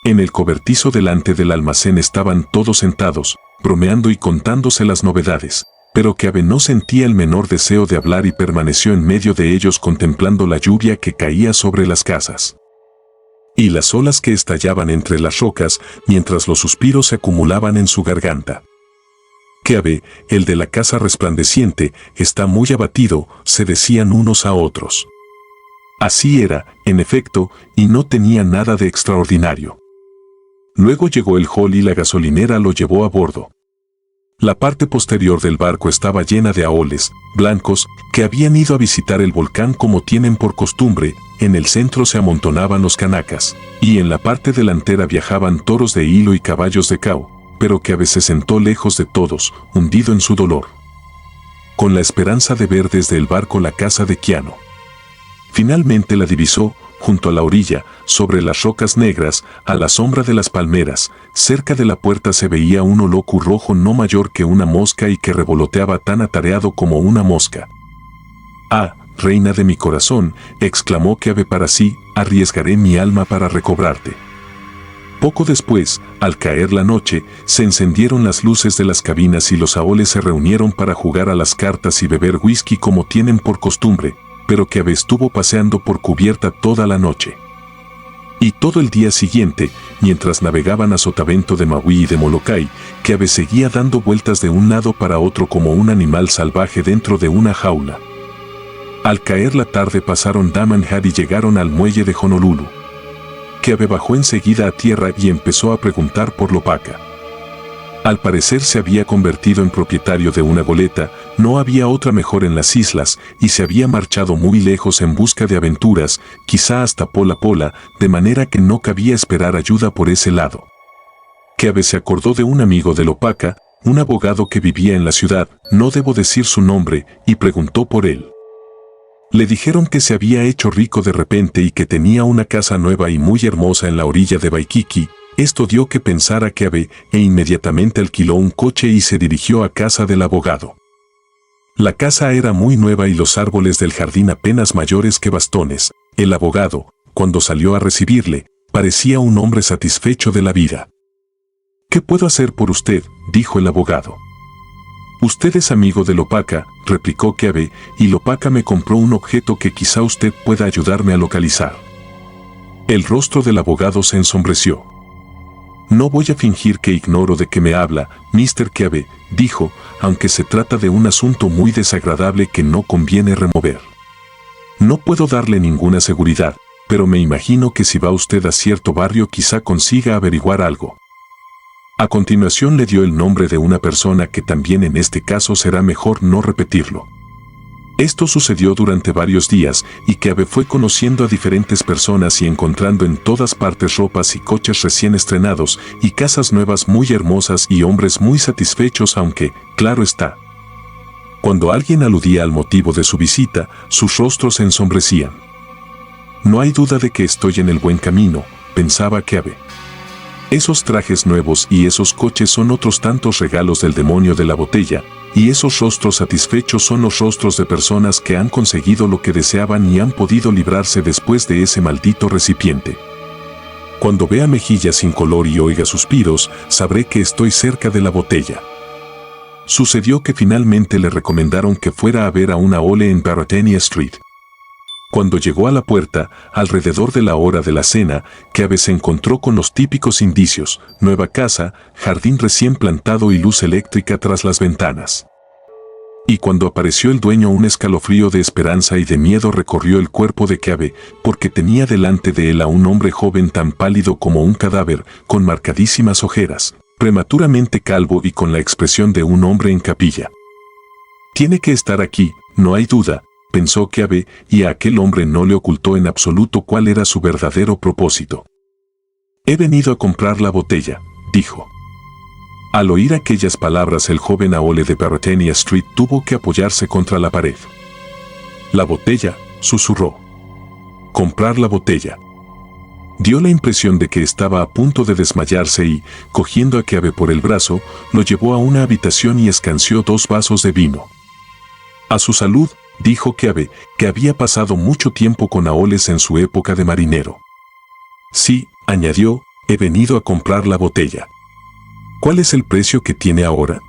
[SPEAKER 1] En el cobertizo delante del almacén estaban todos sentados, bromeando y contándose las novedades, pero Keabe no sentía el menor deseo de hablar y permaneció en medio de ellos contemplando la lluvia que caía sobre las casas y las olas que estallaban entre las rocas mientras los suspiros se acumulaban en su garganta. Keabe, el de la casa resplandeciente, está muy abatido, se decían unos a otros. Así era, en efecto, y no tenía nada de extraordinario. Luego llegó el Hall y la gasolinera lo llevó a bordo. La parte posterior del barco estaba llena de aoles blancos que habían ido a visitar el volcán como tienen por costumbre. En el centro se amontonaban los canacas, y en la parte delantera viajaban toros de hilo y caballos de cao, pero que a veces sentó lejos de todos, hundido en su dolor, con la esperanza de ver desde el barco la casa de Keanu. Finalmente la divisó, junto a la orilla, sobre las rocas negras, a la sombra de las palmeras. Cerca de la puerta se veía un holocu rojo no mayor que una mosca y que revoloteaba tan atareado como una mosca. «Ah, reina de mi corazón», exclamó Keabe para sí, «arriesgaré mi alma para recobrarte». Poco después, al caer la noche, se encendieron las luces de las cabinas y los aoles se reunieron para jugar a las cartas y beber whisky como tienen por costumbre, pero Keabe estuvo paseando por cubierta toda la noche. Y todo el día siguiente, mientras navegaban a sotavento de Maui y de Molokai, Keabe seguía dando vueltas de un lado para otro como un animal salvaje dentro de una jaula. Al caer la tarde pasaron Daman Head y llegaron al muelle de Honolulu. Keabe bajó enseguida a tierra y empezó a preguntar por Lopaka. Al parecer se había convertido en propietario de una goleta, no había otra mejor en las islas, y se había marchado muy lejos en busca de aventuras, quizá hasta Pola Pola, de manera que no cabía esperar ayuda por ese lado. Keabe se acordó de un amigo de Lopaka, un abogado que vivía en la ciudad, no debo decir su nombre, y preguntó por él. Le dijeron que se había hecho rico de repente y que tenía una casa nueva y muy hermosa en la orilla de Waikiki. Esto dio que pensar a Keabe e inmediatamente alquiló un coche y se dirigió a casa del abogado. La casa era muy nueva y los árboles del jardín apenas mayores que bastones. El abogado, cuando salió a recibirle, parecía un hombre satisfecho de la vida. «¿Qué puedo hacer por usted?», dijo el abogado. «Usted es amigo de Lopaka», replicó Keabe, «y Lopaka me compró un objeto que quizá usted pueda ayudarme a localizar». El rostro del abogado se ensombreció. «No voy a fingir que ignoro de qué me habla, Mr. Keabe», dijo, «aunque se trata de un asunto muy desagradable que no conviene remover. No puedo darle ninguna seguridad, pero me imagino que si va usted a cierto barrio quizá consiga averiguar algo». A continuación le dio el nombre de una persona que también en este caso será mejor no repetirlo. Esto sucedió durante varios días y Keabe fue conociendo a diferentes personas y encontrando en todas partes ropas y coches recién estrenados y casas nuevas muy hermosas y hombres muy satisfechos, aunque, claro está, cuando alguien aludía al motivo de su visita, sus rostros se ensombrecían. «No hay duda de que estoy en el buen camino», pensaba Keabe. Esos trajes nuevos y esos coches son otros tantos regalos del demonio de la botella, y esos rostros satisfechos son los rostros de personas que han conseguido lo que deseaban y han podido librarse después de ese maldito recipiente. Cuando vea mejillas sin color y oiga suspiros, sabré que estoy cerca de la botella. Sucedió que finalmente le recomendaron que fuera a ver a una ole en Baratania Street. Cuando llegó a la puerta, alrededor de la hora de la cena, Keabe se encontró con los típicos indicios: nueva casa, jardín recién plantado y luz eléctrica tras las ventanas. Y cuando apareció el dueño, un escalofrío de esperanza y de miedo recorrió el cuerpo de Keabe, porque tenía delante de él a un hombre joven tan pálido como un cadáver, con marcadísimas ojeras, prematuramente calvo y con la expresión de un hombre en capilla. «Tiene que estar aquí, no hay duda», pensó Keabe, y a aquel hombre no le ocultó en absoluto cuál era su verdadero propósito. «He venido a comprar la botella», dijo. Al oír aquellas palabras, el joven aole de Baratania Street tuvo que apoyarse contra la pared. «La botella», susurró. «Comprar la botella». Dio la impresión de que estaba a punto de desmayarse y, cogiendo a Keabe por el brazo, lo llevó a una habitación y escanció 2 vasos de vino. «A su salud», dijo Keabe, que había pasado mucho tiempo con Aoles en su época de marinero. Sí, añadió, he venido a comprar la botella. ¿Cuál es el precio que tiene ahora?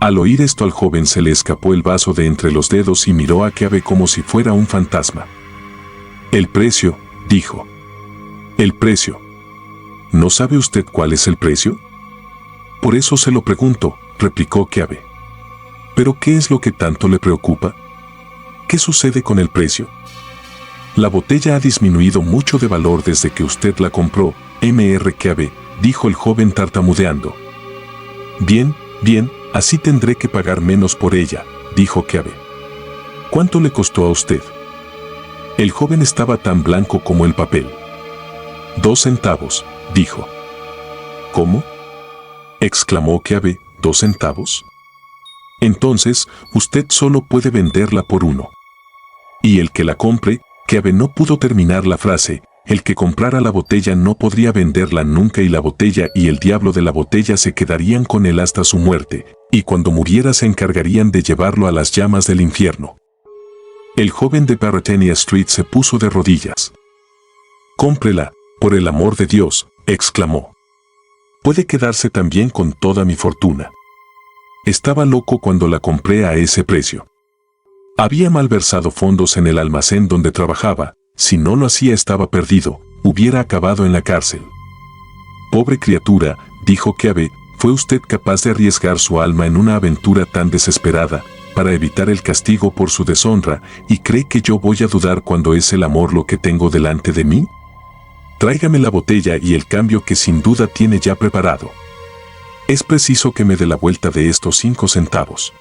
[SPEAKER 1] Al oír esto al joven se le escapó el vaso de entre los dedos y miró a Keabe como si fuera un fantasma. El precio, dijo. El precio. ¿No sabe usted cuál es el precio? Por eso se lo pregunto, replicó Keabe. ¿Pero qué es lo que tanto le preocupa? ¿Qué sucede con el precio? La botella ha disminuido mucho de valor desde que usted la compró, Mr. Keabe, dijo el joven tartamudeando. Bien, bien, así tendré que pagar menos por ella, dijo Keabe. ¿Cuánto le costó a usted? El joven estaba tan blanco como el papel. 2 centavos, dijo. ¿Cómo? Exclamó Keabe, ¿2 centavos? Entonces, usted solo puede venderla por 1. Y el que la compre, Keabe no pudo terminar la frase, el que comprara la botella no podría venderla nunca y la botella y el diablo de la botella se quedarían con él hasta su muerte, y cuando muriera se encargarían de llevarlo a las llamas del infierno. El joven de Baratania Street se puso de rodillas. «Cómprela, por el amor de Dios», exclamó. «Puede quedarse también con toda mi fortuna». Estaba loco cuando la compré a ese precio. Había malversado fondos en el almacén donde trabajaba, si no lo hacía estaba perdido, hubiera acabado en la cárcel. «Pobre criatura», dijo Keabe, «¿fue usted capaz de arriesgar su alma en una aventura tan desesperada, para evitar el castigo por su deshonra, y cree que yo voy a dudar cuando es el amor lo que tengo delante de mí? Tráigame la botella y el cambio que sin duda tiene ya preparado. Es preciso que me dé la vuelta de estos 5 centavos».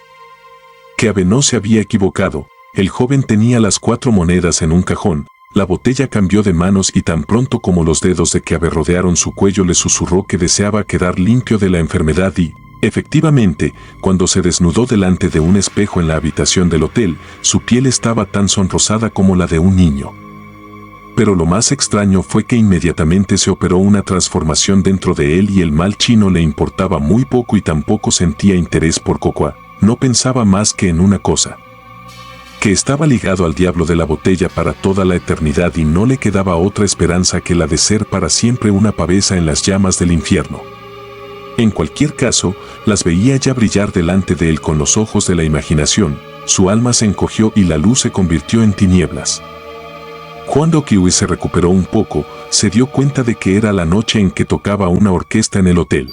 [SPEAKER 1] Keabe no se había equivocado, el joven tenía las 4 monedas en un cajón, la botella cambió de manos y tan pronto como los dedos de Keabe rodearon su cuello le susurró que deseaba quedar limpio de la enfermedad y, efectivamente, cuando se desnudó delante de un espejo en la habitación del hotel, su piel estaba tan sonrosada como la de un niño. Pero lo más extraño fue que inmediatamente se operó una transformación dentro de él y el mal chino le importaba muy poco y tampoco sentía interés por Cocoa, no pensaba más que en una cosa. Que estaba ligado al diablo de la botella para toda la eternidad y no le quedaba otra esperanza que la de ser para siempre una pavesa en las llamas del infierno. En cualquier caso, las veía ya brillar delante de él con los ojos de la imaginación, su alma se encogió y la luz se convirtió en tinieblas. Cuando Kiwi se recuperó un poco, se dio cuenta de que era la noche en que tocaba una orquesta en el hotel.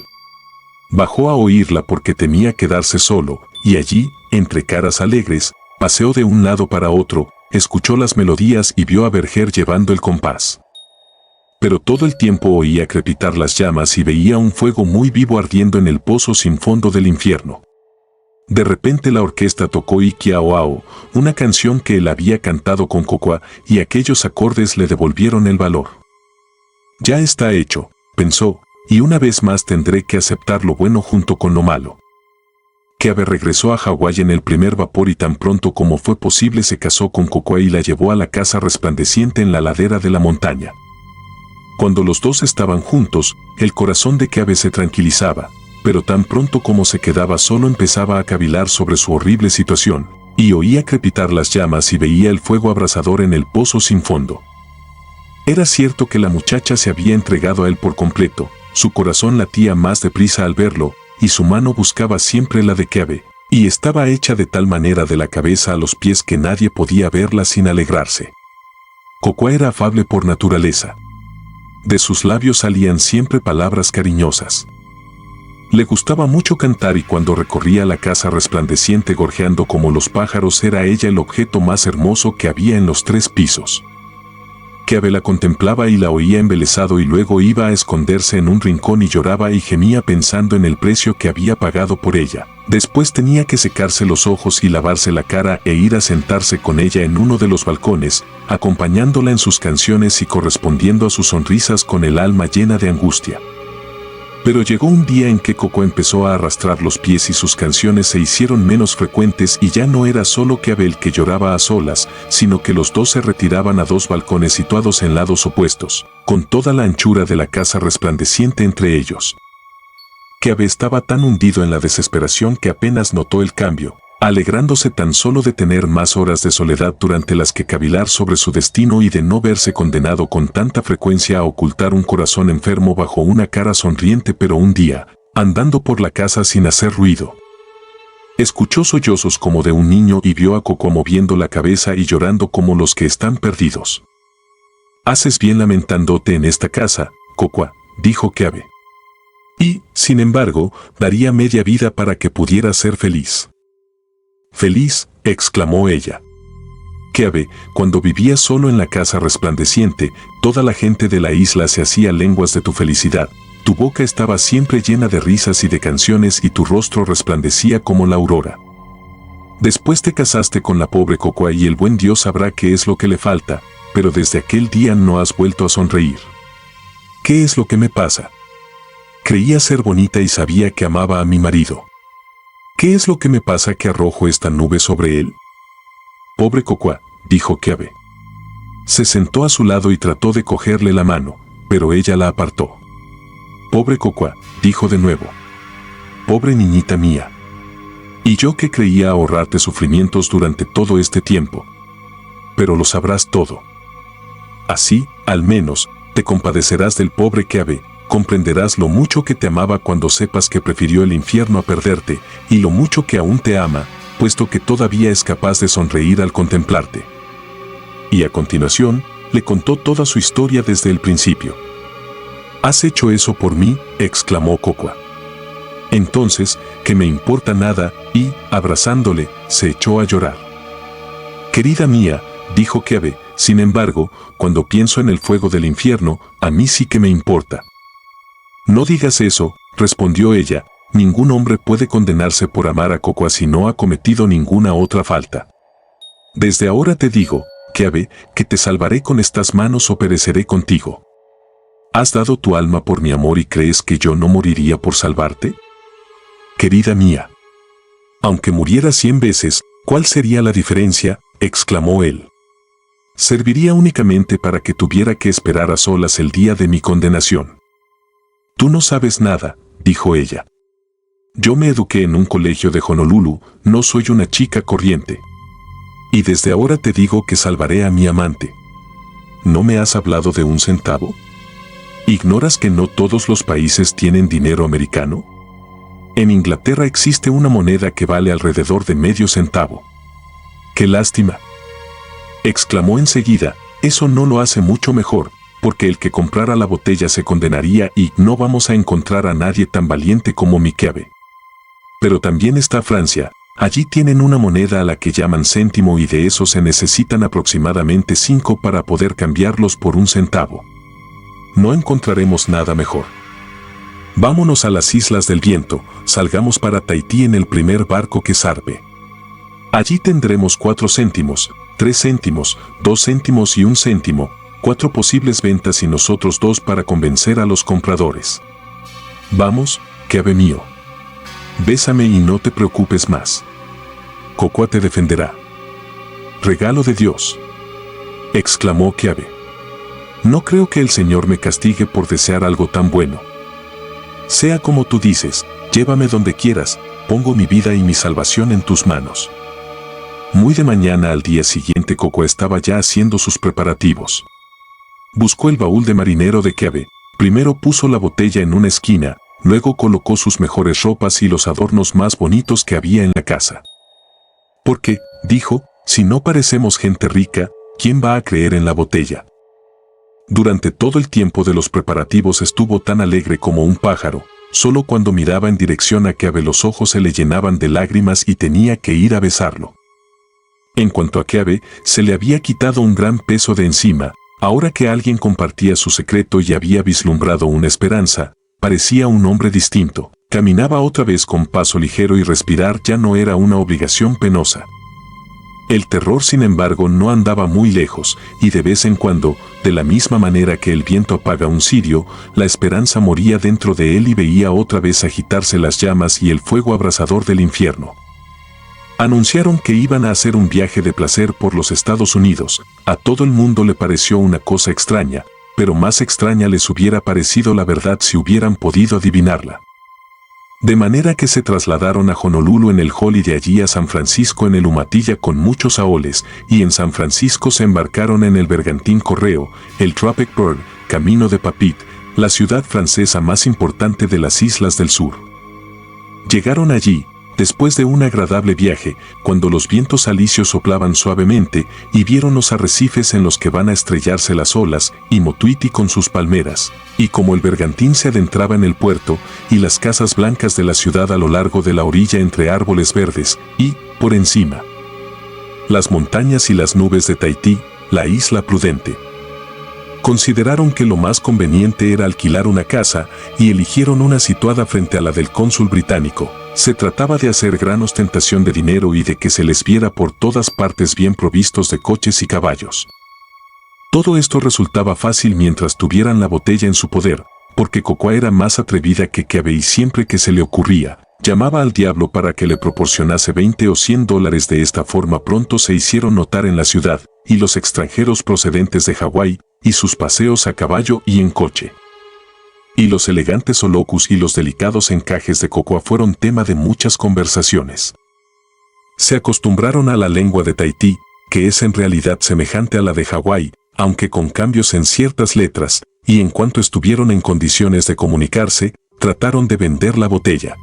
[SPEAKER 1] Bajó a oírla porque temía quedarse solo, y allí, entre caras alegres, paseó de un lado para otro, escuchó las melodías y vio a Berger llevando el compás. Pero todo el tiempo oía crepitar las llamas y veía un fuego muy vivo ardiendo en el pozo sin fondo del infierno. De repente la orquesta tocó Ikiaoao, una canción que él había cantado con Cocoa, y aquellos acordes le devolvieron el valor. Ya está hecho, pensó, y una vez más tendré que aceptar lo bueno junto con lo malo. Keabe regresó a Hawái en el primer vapor y tan pronto como fue posible se casó con Cocoa y la llevó a la casa resplandeciente en la ladera de la montaña. Cuando los dos estaban juntos, el corazón de Keabe se tranquilizaba, pero tan pronto como se quedaba solo empezaba a cavilar sobre su horrible situación, y oía crepitar las llamas y veía el fuego abrasador en el pozo sin fondo. Era cierto que la muchacha se había entregado a él por completo, su corazón latía más deprisa al verlo, y su mano buscaba siempre la de Keabe, y estaba hecha de tal manera de la cabeza a los pies que nadie podía verla sin alegrarse. Cocoa era afable por naturaleza. De sus labios salían siempre palabras cariñosas. Le gustaba mucho cantar y cuando recorría la casa resplandeciente gorjeando como los pájaros era ella el objeto más hermoso que había en los 3 pisos. Keabe la contemplaba y la oía embelesado y luego iba a esconderse en un rincón y lloraba y gemía pensando en el precio que había pagado por ella. Después tenía que secarse los ojos y lavarse la cara e ir a sentarse con ella en uno de los balcones, acompañándola en sus canciones y correspondiendo a sus sonrisas con el alma llena de angustia. Pero llegó un día en que Cocoa empezó a arrastrar los pies y sus canciones se hicieron menos frecuentes y ya no era solo Keabe el que lloraba a solas, sino que los dos se retiraban a 2 balcones situados en lados opuestos, con toda la anchura de la casa resplandeciente entre ellos. Keabe estaba tan hundido en la desesperación que apenas notó el cambio, alegrándose tan solo de tener más horas de soledad durante las que cavilar sobre su destino y de no verse condenado con tanta frecuencia a ocultar un corazón enfermo bajo una cara sonriente. Pero un día, andando por la casa sin hacer ruido, escuchó sollozos como de un niño y vio a Cocoa moviendo la cabeza y llorando como los que están perdidos. «Haces bien lamentándote en esta casa, Cocoa», dijo Keabe. «Y, sin embargo, daría media vida para que pudieras ser feliz». «¿Feliz?», exclamó ella. Keabe, cuando vivías solo en la casa resplandeciente, toda la gente de la isla se hacía lenguas de tu felicidad. Tu boca estaba siempre llena de risas y de canciones y tu rostro resplandecía como la aurora. Después te casaste con la pobre Cocoa y el buen Dios sabrá qué es lo que le falta, pero desde aquel día no has vuelto a sonreír. ¿Qué es lo que me pasa? Creía ser bonita y sabía que amaba a mi marido. ¿Qué es lo que me pasa que arrojo esta nube sobre él? Pobre Cocoa, dijo Keabe. Se sentó a su lado y trató de cogerle la mano, pero ella la apartó. Pobre Cocoa, dijo de nuevo. Pobre niñita mía. Y yo que creía ahorrarte sufrimientos durante todo este tiempo. Pero lo sabrás todo. Así, al menos, te compadecerás del pobre Keabe, comprenderás lo mucho que te amaba cuando sepas que prefirió el infierno a perderte, y lo mucho que aún te ama, puesto que todavía es capaz de sonreír al contemplarte. Y a continuación, le contó toda su historia desde el principio. «¿Has hecho eso por mí?», exclamó Cocoa. «Entonces, que me importa nada», y, abrazándole, se echó a llorar. «Querida mía», dijo Keabe, «sin embargo, cuando pienso en el fuego del infierno, a mí sí que me importa». «No digas eso», respondió ella, «ningún hombre puede condenarse por amar a Cocoa si no ha cometido ninguna otra falta. Desde ahora te digo, Keabe, que te salvaré con estas manos o pereceré contigo. ¿Has dado tu alma por mi amor y crees que yo no moriría por salvarte? Querida mía. Aunque muriera 100 veces, ¿cuál sería la diferencia?», exclamó él. «Serviría únicamente para que tuviera que esperar a solas el día de mi condenación». «Tú no sabes nada», dijo ella. «Yo me eduqué en un colegio de Honolulu, no soy una chica corriente. Y desde ahora te digo que salvaré a mi amante». «¿No me has hablado de un centavo? ¿Ignoras que no todos los países tienen dinero americano? En Inglaterra existe una moneda que vale alrededor de medio centavo». «¡Qué lástima!», exclamó enseguida. «Eso no lo hace mucho mejor, porque el que comprara la botella se condenaría y no vamos a encontrar a nadie tan valiente como mi Keabe. Pero también está Francia, allí tienen una moneda a la que llaman céntimo y de eso se necesitan aproximadamente 5 para poder cambiarlos por un centavo. No encontraremos nada mejor. Vámonos a las Islas del Viento, salgamos para Tahití en el primer barco que zarpe. Allí tendremos 4 céntimos, 3 céntimos, 2 céntimos y 1 céntimo, 4 posibles ventas y nosotros 2 para convencer a los compradores. Vamos, Keabe mío. Bésame y no te preocupes más. Cocoa te defenderá». «Regalo de Dios», exclamó Keabe. «No creo que el Señor me castigue por desear algo tan bueno. Sea como tú dices, llévame donde quieras, pongo mi vida y mi salvación en tus manos». Muy de mañana al día siguiente Cocoa estaba ya haciendo sus preparativos. Buscó el baúl de marinero de Keabe, primero puso la botella en una esquina, luego colocó sus mejores ropas y los adornos más bonitos que había en la casa. «Porque», dijo, «si no parecemos gente rica, ¿quién va a creer en la botella?». Durante todo el tiempo de los preparativos estuvo tan alegre como un pájaro, solo cuando miraba en dirección a Keabe los ojos se le llenaban de lágrimas y tenía que ir a besarlo. En cuanto a Keabe, se le había quitado un gran peso de encima, ahora que alguien compartía su secreto y había vislumbrado una esperanza, parecía un hombre distinto, caminaba otra vez con paso ligero y respirar ya no era una obligación penosa. El terror, sin embargo, no andaba muy lejos, y de vez en cuando, de la misma manera que el viento apaga un cirio, la esperanza moría dentro de él y veía otra vez agitarse las llamas y el fuego abrasador del infierno. Anunciaron que iban a hacer un viaje de placer por los Estados Unidos. A todo el mundo le pareció una cosa extraña, pero más extraña les hubiera parecido la verdad si hubieran podido adivinarla. De manera que se trasladaron a Honolulu en el Hall y de allí a San Francisco en el Umatilla con muchos aoles, y en San Francisco se embarcaron en el bergantín Correo, el Tropic Bird, camino de Papit, la ciudad francesa más importante de las islas del sur. Llegaron allí, después de un agradable viaje, cuando los vientos alisios soplaban suavemente y vieron los arrecifes en los que van a estrellarse las olas, y Motuiti con sus palmeras, y como el bergantín se adentraba en el puerto, y las casas blancas de la ciudad a lo largo de la orilla entre árboles verdes, y, por encima, las montañas y las nubes de Tahití, la isla prudente. Consideraron que lo más conveniente era alquilar una casa y eligieron una situada frente a la del cónsul británico. Se trataba de hacer gran ostentación de dinero y de que se les viera por todas partes bien provistos de coches y caballos. Todo esto resultaba fácil mientras tuvieran la botella en su poder, porque Cocoa era más atrevida que Keawe y siempre que se le ocurría, llamaba al diablo para que le proporcionase 20 o 100 dólares. De esta forma pronto se hicieron notar en la ciudad, y los extranjeros procedentes de Hawái, y sus paseos a caballo y en coche. Y los elegantes olocus y los delicados encajes de Cocoa fueron tema de muchas conversaciones. Se acostumbraron a la lengua de Tahití, que es en realidad semejante a la de Hawái, aunque con cambios en ciertas letras, y en cuanto estuvieron en condiciones de comunicarse, trataron de vender la botella.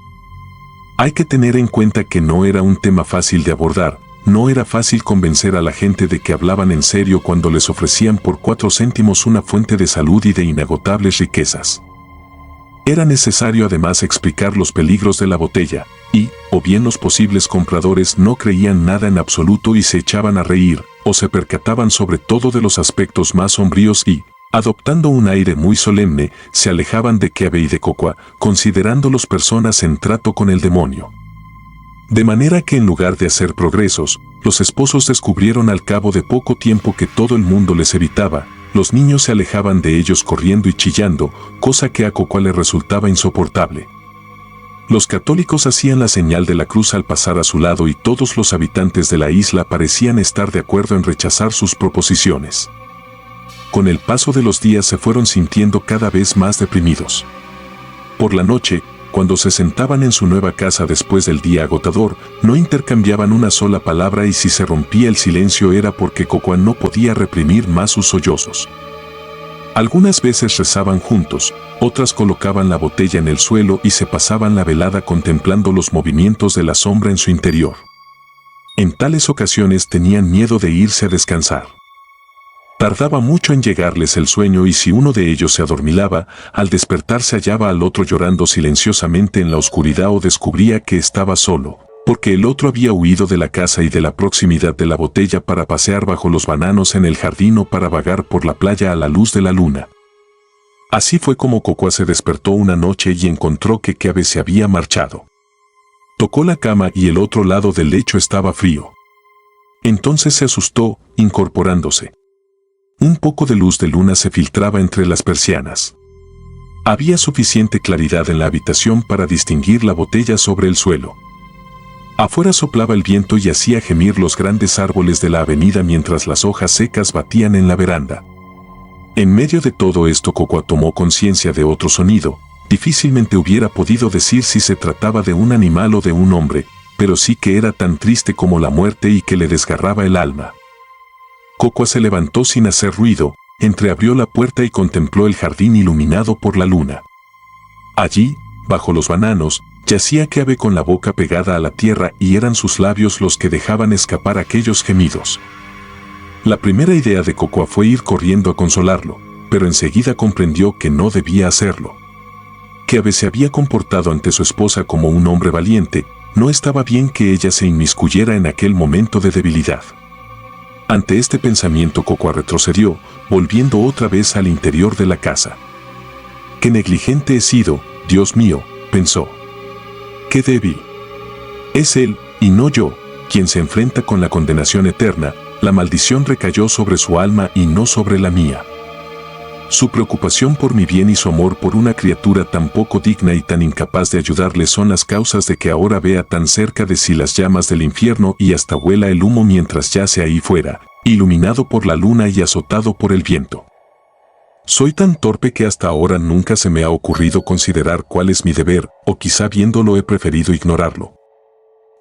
[SPEAKER 1] Hay que tener en cuenta que no era un tema fácil de abordar. No era fácil convencer a la gente de que hablaban en serio cuando les ofrecían por 4 céntimos una fuente de salud y de inagotables riquezas. Era necesario además explicar los peligros de la botella, y, o bien los posibles compradores no creían nada en absoluto y se echaban a reír, o se percataban sobre todo de los aspectos más sombríos y, adoptando un aire muy solemne, se alejaban de Keawe y de Cocoa, considerándolos personas en trato con el demonio. De manera que en lugar de hacer progresos, los esposos descubrieron al cabo de poco tiempo que todo el mundo les evitaba, los niños se alejaban de ellos corriendo y chillando, cosa que a Cocoa le resultaba insoportable. Los católicos hacían la señal de la cruz al pasar a su lado y todos los habitantes de la isla parecían estar de acuerdo en rechazar sus proposiciones. Con el paso de los días se fueron sintiendo cada vez más deprimidos. Por la noche, cuando se sentaban en su nueva casa después del día agotador, no intercambiaban una sola palabra y si se rompía el silencio era porque Cocoa no podía reprimir más sus sollozos. Algunas veces rezaban juntos, otras colocaban la botella en el suelo y se pasaban la velada contemplando los movimientos de la sombra en su interior. En tales ocasiones tenían miedo de irse a descansar. Tardaba mucho en llegarles el sueño y si uno de ellos se adormilaba, al despertar se hallaba al otro llorando silenciosamente en la oscuridad o descubría que estaba solo, porque el otro había huido de la casa y de la proximidad de la botella para pasear bajo los bananos en el jardín o para vagar por la playa a la luz de la luna. Así fue como Cocoa se despertó una noche y encontró que Keawe se había marchado. Tocó la cama y el otro lado del lecho estaba frío. Entonces se asustó, incorporándose. Un poco de luz de luna se filtraba entre las persianas. Había suficiente claridad en la habitación para distinguir la botella sobre el suelo. Afuera soplaba el viento y hacía gemir los grandes árboles de la avenida mientras las hojas secas batían en la veranda. En medio de todo esto Cocoa tomó conciencia de otro sonido. Difícilmente hubiera podido decir si se trataba de un animal o de un hombre, pero sí que era tan triste como la muerte y que le desgarraba el alma. Cocoa se levantó sin hacer ruido, entreabrió la puerta y contempló el jardín iluminado por la luna. Allí, bajo los bananos, yacía Keawe con la boca pegada a la tierra y eran sus labios los que dejaban escapar aquellos gemidos. La primera idea de Cocoa fue ir corriendo a consolarlo, pero enseguida comprendió que no debía hacerlo. Keawe se había comportado ante su esposa como un hombre valiente, no estaba bien que ella se inmiscuyera en aquel momento de debilidad. Ante este pensamiento Cocoa retrocedió, volviendo otra vez al interior de la casa. ¡Qué negligente he sido, Dios mío!, pensó. ¡Qué débil! Es él, y no yo, quien se enfrenta con la condenación eterna. La maldición recayó sobre su alma y no sobre la mía. Su preocupación por mi bien y su amor por una criatura tan poco digna y tan incapaz de ayudarle son las causas de que ahora vea tan cerca de sí las llamas del infierno y hasta huela el humo mientras yace ahí fuera, iluminado por la luna y azotado por el viento. Soy tan torpe que hasta ahora nunca se me ha ocurrido considerar cuál es mi deber, o quizá viéndolo he preferido ignorarlo.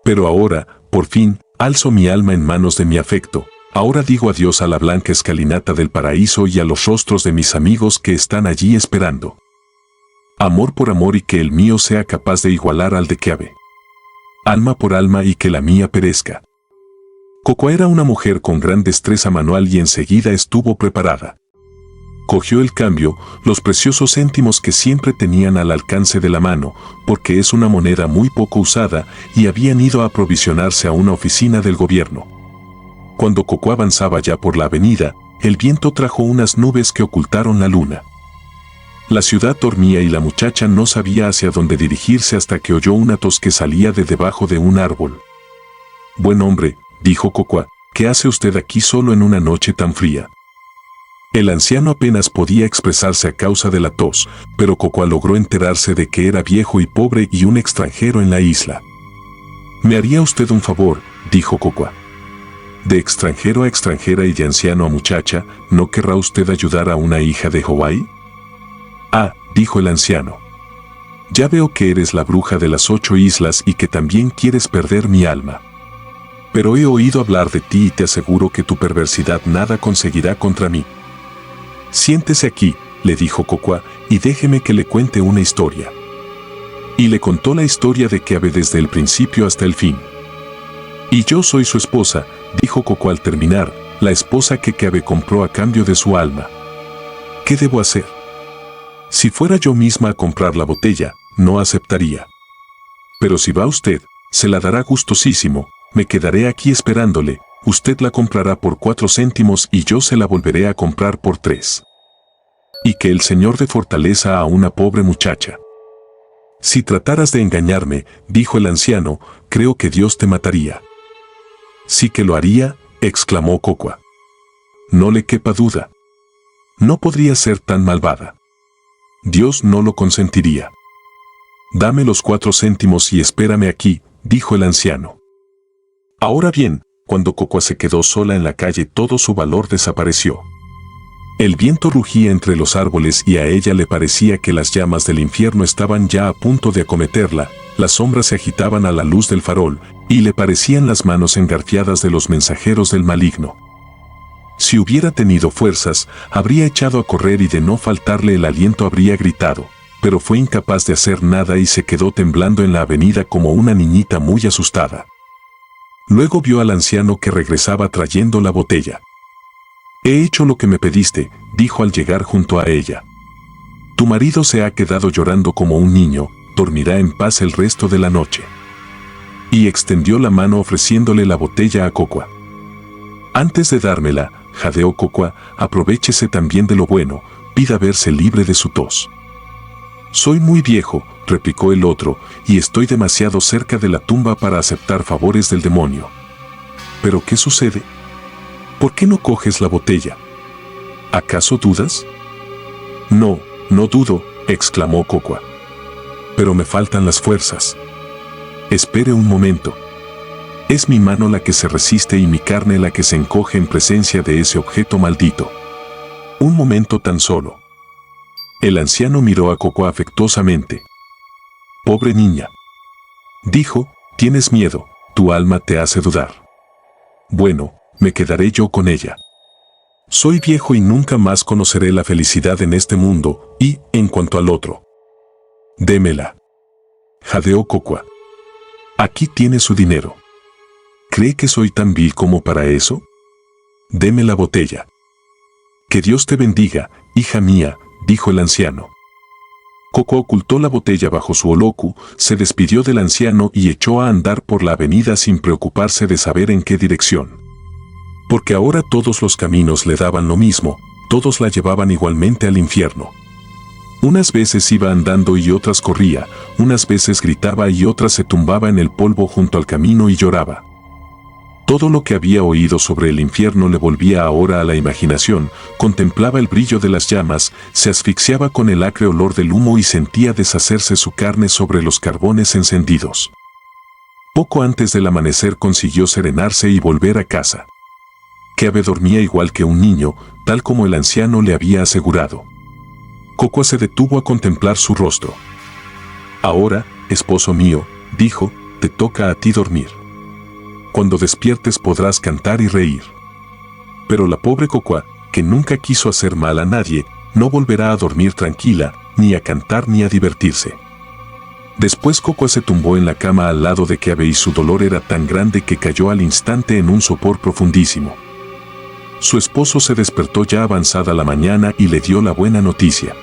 [SPEAKER 1] Pero ahora, por fin, alzo mi alma en manos de mi afecto. Ahora digo adiós a la blanca escalinata del paraíso y a los rostros de mis amigos que están allí esperando. Amor por amor y que el mío sea capaz de igualar al de Keabe. Alma por alma y que la mía perezca. Cocoa era una mujer con gran destreza manual y enseguida estuvo preparada. Cogió el cambio, los preciosos céntimos que siempre tenían al alcance de la mano, porque es una moneda muy poco usada, y habían ido a aprovisionarse a una oficina del gobierno. Cuando Cocoa avanzaba ya por la avenida, el viento trajo unas nubes que ocultaron la luna. La ciudad dormía y la muchacha no sabía hacia dónde dirigirse hasta que oyó una tos que salía de debajo de un árbol. «Buen hombre», dijo Cocoa, «¿qué hace usted aquí solo en una noche tan fría?». El anciano apenas podía expresarse a causa de la tos, pero Cocoa logró enterarse de que era viejo y pobre y un extranjero en la isla. «¿Me haría usted un favor?», dijo Cocoa. «De extranjero a extranjera y de anciano a muchacha, ¿no querrá usted ayudar a una hija de Hawái?». «Ah», dijo el anciano. «Ya veo que eres la bruja de las 8 islas y que también quieres perder mi alma. Pero he oído hablar de ti y te aseguro que tu perversidad nada conseguirá contra mí». «Siéntese aquí», le dijo Cocoa, «y déjeme que le cuente una historia». Y le contó la historia de Keabe desde el principio hasta el fin. «Y yo soy su esposa», dijo Cocoa al terminar, «la esposa que Keabe compró a cambio de su alma. ¿Qué debo hacer? Si fuera yo misma a comprar la botella, no aceptaría. Pero si va usted, se la dará gustosísimo, me quedaré aquí esperándole, usted la comprará por 4 céntimos y yo se la volveré a comprar por 3. Y que el Señor dé fortaleza a una pobre muchacha». «Si trataras de engañarme», dijo el anciano, «creo que Dios te mataría». «Sí que lo haría», exclamó Cocoa. «No le quepa duda. No podría ser tan malvada. Dios no lo consentiría». «Dame los 4 céntimos y espérame aquí», dijo el anciano. Ahora bien, cuando Cocoa se quedó sola en la calle, todo su valor desapareció. El viento rugía entre los árboles y a ella le parecía que las llamas del infierno estaban ya a punto de acometerla, las sombras se agitaban a la luz del farol, y le parecían las manos engarfiadas de los mensajeros del maligno. Si hubiera tenido fuerzas, habría echado a correr y de no faltarle el aliento habría gritado, pero fue incapaz de hacer nada y se quedó temblando en la avenida como una niñita muy asustada. Luego vio al anciano que regresaba trayendo la botella. «He hecho lo que me pediste», dijo al llegar junto a ella. «Tu marido se ha quedado llorando como un niño, dormirá en paz el resto de la noche». Y extendió la mano ofreciéndole la botella a Cocoa. «Antes de dármela», jadeó Cocoa, «aprovechese también de lo bueno, pida verse libre de su tos». «Soy muy viejo», replicó el otro, «y estoy demasiado cerca de la tumba para aceptar favores del demonio». «¿Pero qué sucede? ¿Por qué no coges la botella? ¿Acaso dudas?». «No, no dudo», exclamó Cocoa. «Pero me faltan las fuerzas. Espere un momento. Es mi mano la que se resiste y mi carne la que se encoge en presencia de ese objeto maldito. Un momento tan solo». El anciano miró a Cocoa afectuosamente. «Pobre niña», dijo, «tienes miedo, tu alma te hace dudar. Bueno, me quedaré yo con ella. Soy viejo y nunca más conoceré la felicidad en este mundo, y, en cuanto al otro, démela». Jadeó Cocoa. «Aquí tiene su dinero. ¿Cree que soy tan vil como para eso? Deme la botella». «Que Dios te bendiga, hija mía», dijo el anciano. Cocoa ocultó la botella bajo su holocu, se despidió del anciano y echó a andar por la avenida sin preocuparse de saber en qué dirección. Porque ahora todos los caminos le daban lo mismo, todos la llevaban igualmente al infierno. Unas veces iba andando y otras corría, unas veces gritaba y otras se tumbaba en el polvo junto al camino y lloraba. Todo lo que había oído sobre el infierno le volvía ahora a la imaginación, contemplaba el brillo de las llamas, se asfixiaba con el acre olor del humo y sentía deshacerse su carne sobre los carbones encendidos. Poco antes del amanecer consiguió serenarse y volver a casa. Keabe dormía igual que un niño, tal como el anciano le había asegurado. Kokwa se detuvo a contemplar su rostro. Ahora, esposo mío, dijo, te toca a ti dormir. Cuando despiertes podrás cantar y reír. Pero la pobre Kokwa, que nunca quiso hacer mal a nadie, no volverá a dormir tranquila, ni a cantar ni a divertirse. Después Kokwa se tumbó en la cama al lado de Keabe y su dolor era tan grande que cayó al instante en un sopor profundísimo. Su esposo se despertó ya avanzada la mañana y le dio la buena noticia.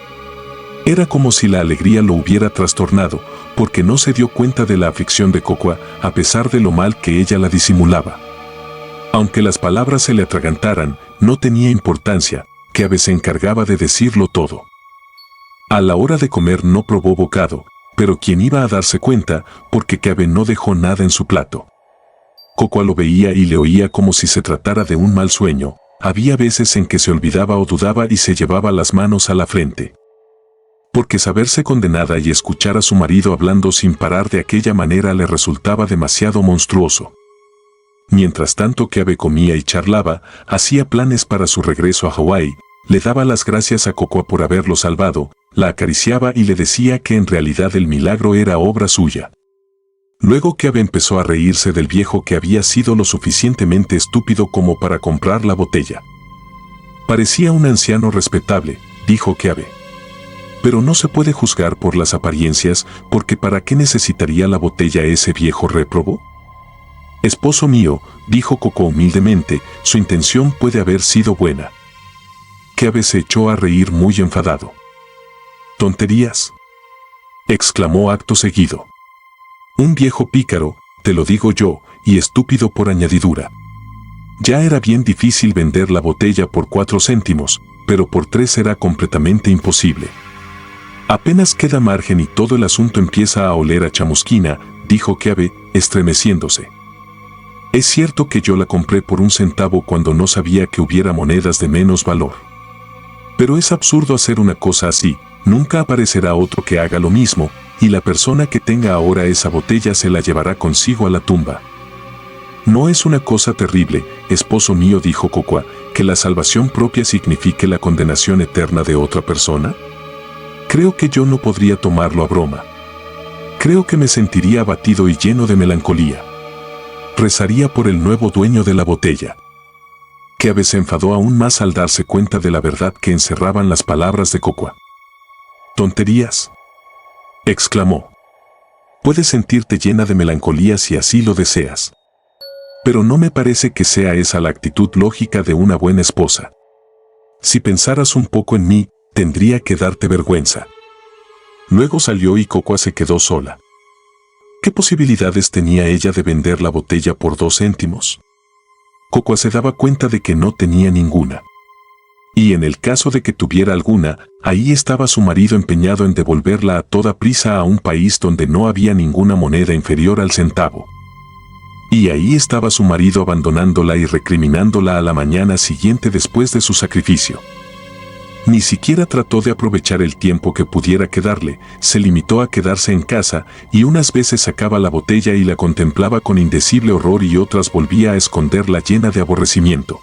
[SPEAKER 1] Era como si la alegría lo hubiera trastornado, porque no se dio cuenta de la aflicción de Kokwa, a pesar de lo mal que ella la disimulaba. Aunque las palabras se le atragantaran, no tenía importancia, Keabe se encargaba de decirlo todo. A la hora de comer no probó bocado, pero ¿quién iba a darse cuenta? Porque Keabe no dejó nada en su plato. Kokwa lo veía y le oía como si se tratara de un mal sueño. Había veces en que se olvidaba o dudaba y se llevaba las manos a la frente. Porque saberse condenada y escuchar a su marido hablando sin parar de aquella manera le resultaba demasiado monstruoso. Mientras tanto Keabe comía y charlaba, hacía planes para su regreso a Hawái, le daba las gracias a Kokwa por haberlo salvado, la acariciaba y le decía que en realidad el milagro era obra suya. Luego Keabe empezó a reírse del viejo que había sido lo suficientemente estúpido como para comprar la botella. Parecía un anciano respetable, dijo Keabe. Pero no se puede juzgar por las apariencias, porque ¿para qué necesitaría la botella ese viejo réprobo? Esposo mío, dijo Kokwa humildemente, su intención puede haber sido buena. Keabe se echó a reír muy enfadado. ¿Tonterías?, exclamó acto seguido. Un viejo pícaro, te lo digo yo, y estúpido por añadidura. Ya era bien difícil vender la botella por 4 céntimos, pero por 3 era completamente imposible. Apenas queda margen y todo el asunto empieza a oler a chamusquina, dijo Keabe, estremeciéndose. Es cierto que yo la compré por 1 centavo cuando no sabía que hubiera monedas de menos valor. Pero es absurdo hacer una cosa así, nunca aparecerá otro que haga lo mismo, y la persona que tenga ahora esa botella se la llevará consigo a la tumba. No es una cosa terrible, esposo mío, dijo Kokwa, que la salvación propia signifique la condenación eterna de otra persona. Creo que yo no podría tomarlo a broma. Creo que me sentiría abatido y lleno de melancolía. Rezaría por el nuevo dueño de la botella. Keabe se enfadó aún más al darse cuenta de la verdad que encerraban las palabras de Kokwa. ¿Tonterías?, exclamó. Puedes sentirte llena de melancolía si así lo deseas. Pero no me parece que sea esa la actitud lógica de una buena esposa. Si pensaras un poco en mí, tendría que darte vergüenza. Luego salió y Kokwa se quedó sola. ¿Qué posibilidades tenía ella de vender la botella por 2 céntimos? Kokwa se daba cuenta de que no tenía ninguna. Y en el caso de que tuviera alguna, ahí estaba su marido empeñado en devolverla a toda prisa a un país donde no había ninguna moneda inferior al centavo. Y ahí estaba su marido abandonándola y recriminándola a la mañana siguiente después de su sacrificio. Ni siquiera trató de aprovechar el tiempo que pudiera quedarle, se limitó a quedarse en casa y unas veces sacaba la botella y la contemplaba con indecible horror y otras volvía a esconderla llena de aborrecimiento.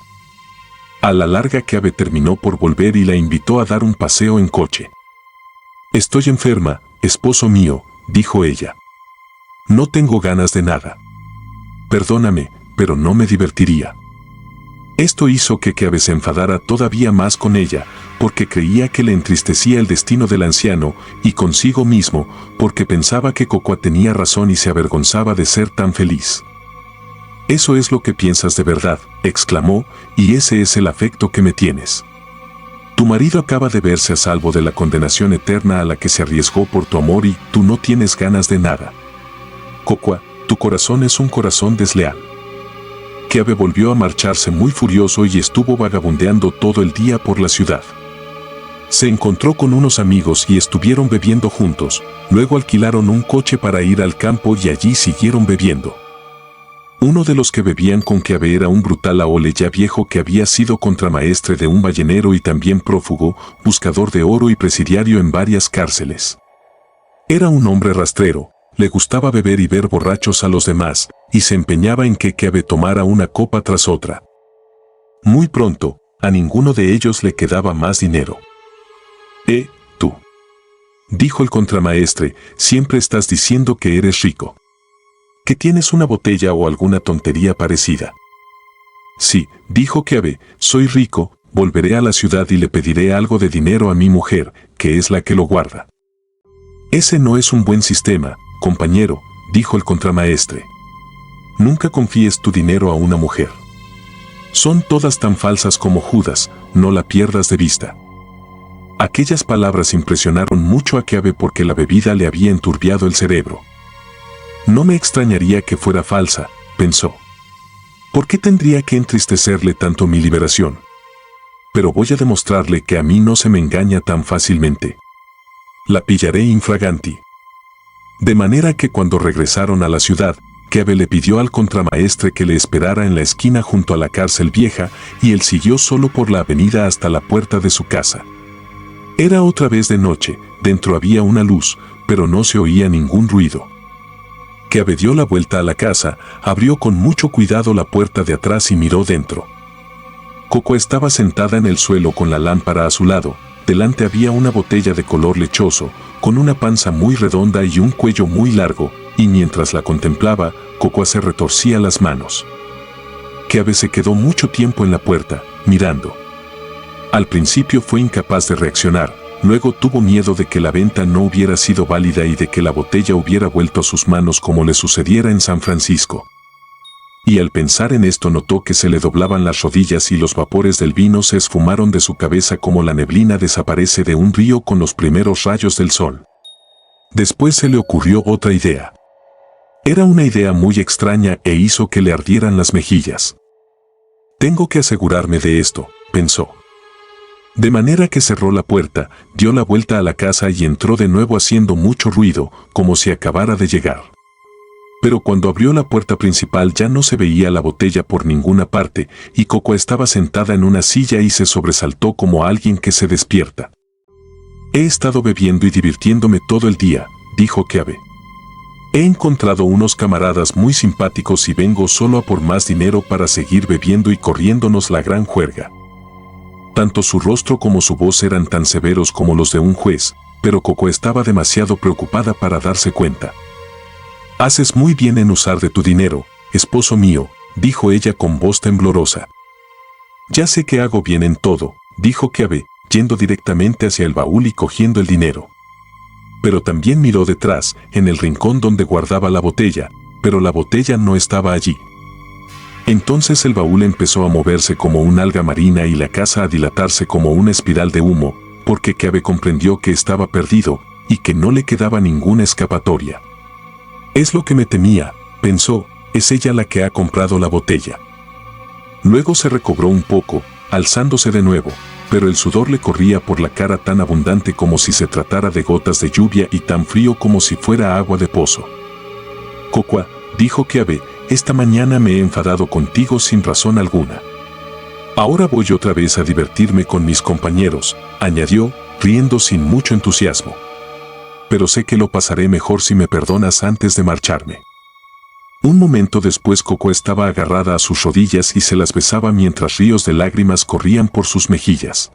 [SPEAKER 1] A la larga Keabe terminó por volver y la invitó a dar un paseo en coche. Estoy enferma, esposo mío, dijo ella. No tengo ganas de nada. Perdóname, pero no me divertiría. Esto hizo que Keabe se enfadara todavía más con ella, porque creía que le entristecía el destino del anciano, y consigo mismo, porque pensaba que Kokwa tenía razón y se avergonzaba de ser tan feliz. Eso es lo que piensas de verdad, exclamó, y ese es el afecto que me tienes. Tu marido acaba de verse a salvo de la condenación eterna a la que se arriesgó por tu amor y tú no tienes ganas de nada. Kokwa, tu corazón es un corazón desleal. Keabe volvió a marcharse muy furioso y estuvo vagabundeando todo el día por la ciudad. Se encontró con unos amigos y estuvieron bebiendo juntos, luego alquilaron un coche para ir al campo y allí siguieron bebiendo. Uno de los que bebían con Keabe era un brutal aole ya viejo que había sido contramaestre de un ballenero y también prófugo, buscador de oro y presidiario en varias cárceles. Era un hombre rastrero, le gustaba beber y ver borrachos a los demás, y se empeñaba en que Keabe tomara una copa tras otra. Muy pronto, a ninguno de ellos le quedaba más dinero. dijo el contramaestre, siempre estás diciendo que eres rico. ¿Que tienes una botella o alguna tontería parecida? Sí, dijo Keabe, soy rico, volveré a la ciudad y le pediré algo de dinero a mi mujer, que es la que lo guarda. Ese no es un buen sistema, compañero, dijo el contramaestre. Nunca confíes tu dinero a una mujer. Son todas tan falsas como Judas, no la pierdas de vista. Aquellas palabras impresionaron mucho a Keabe porque la bebida le había enturbiado el cerebro. No me extrañaría que fuera falsa, pensó. ¿Por qué tendría que entristecerle tanto mi liberación? Pero voy a demostrarle que a mí no se me engaña tan fácilmente. La pillaré infraganti. De manera que cuando regresaron a la ciudad, Keabe le pidió al contramaestre que le esperara en la esquina junto a la cárcel vieja y él siguió solo por la avenida hasta la puerta de su casa. Era otra vez de noche, dentro había una luz, pero no se oía ningún ruido. Keabe dio la vuelta a la casa, abrió con mucho cuidado la puerta de atrás y miró dentro. Coco estaba sentada en el suelo con la lámpara a su lado, delante había una botella de color lechoso, con una panza muy redonda y un cuello muy largo, y mientras la contemplaba, Coco se retorcía las manos. Keabe se quedó mucho tiempo en la puerta, mirando. Al principio fue incapaz de reaccionar, luego tuvo miedo de que la venta no hubiera sido válida y de que la botella hubiera vuelto a sus manos como le sucediera en San Francisco. Y al pensar en esto notó que se le doblaban las rodillas y los vapores del vino se esfumaron de su cabeza como la neblina desaparece de un río con los primeros rayos del sol. Después se le ocurrió otra idea. Era una idea muy extraña e hizo que le ardieran las mejillas. Tengo que asegurarme de esto, pensó. De manera que cerró la puerta, dio la vuelta a la casa y entró de nuevo haciendo mucho ruido, como si acabara de llegar. Pero cuando abrió la puerta principal ya no se veía la botella por ninguna parte, y Coco estaba sentada en una silla y se sobresaltó como alguien que se despierta. He estado bebiendo y divirtiéndome todo el día, dijo Keabe. He encontrado unos camaradas muy simpáticos y vengo solo a por más dinero para seguir bebiendo y corriéndonos la gran juerga. Tanto su rostro como su voz eran tan severos como los de un juez, pero Coco estaba demasiado preocupada para darse cuenta. Haces muy bien en usar de tu dinero, esposo mío, dijo ella con voz temblorosa. Ya sé que hago bien en todo, dijo Keabe, yendo directamente hacia el baúl y cogiendo el dinero. Pero también miró detrás, en el rincón donde guardaba la botella, pero la botella no estaba allí. Entonces el baúl empezó a moverse como un alga marina y la casa a dilatarse como una espiral de humo, porque Keabe comprendió que estaba perdido y que no le quedaba ninguna escapatoria. Es lo que me temía, pensó, es ella la que ha comprado la botella. Luego se recobró un poco, alzándose de nuevo, pero el sudor le corría por la cara tan abundante como si se tratara de gotas de lluvia y tan frío como si fuera agua de pozo. Coco, dijo Keabe, esta mañana me he enfadado contigo sin razón alguna. Ahora voy otra vez a divertirme con mis compañeros, añadió, riendo sin mucho entusiasmo. Pero sé que lo pasaré mejor si me perdonas antes de marcharme. Un momento después Coco estaba agarrada a sus rodillas y se las besaba mientras ríos de lágrimas corrían por sus mejillas.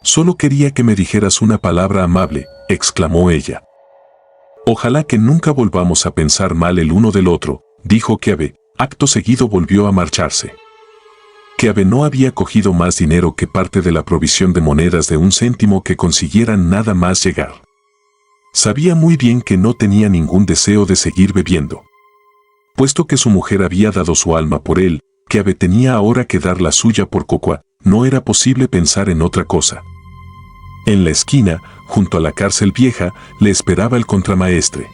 [SPEAKER 1] Solo quería que me dijeras una palabra amable, exclamó ella. Ojalá que nunca volvamos a pensar mal el uno del otro, dijo Keabe, acto seguido volvió a marcharse. Keabe no había cogido más dinero que parte de la provisión de monedas de 1 céntimo que consiguieran nada más llegar. Sabía muy bien que no tenía ningún deseo de seguir bebiendo. Puesto que su mujer había dado su alma por él, Keabe tenía ahora que dar la suya por Coco, no era posible pensar en otra cosa. En la esquina, junto a la cárcel vieja, le esperaba el contramaestre.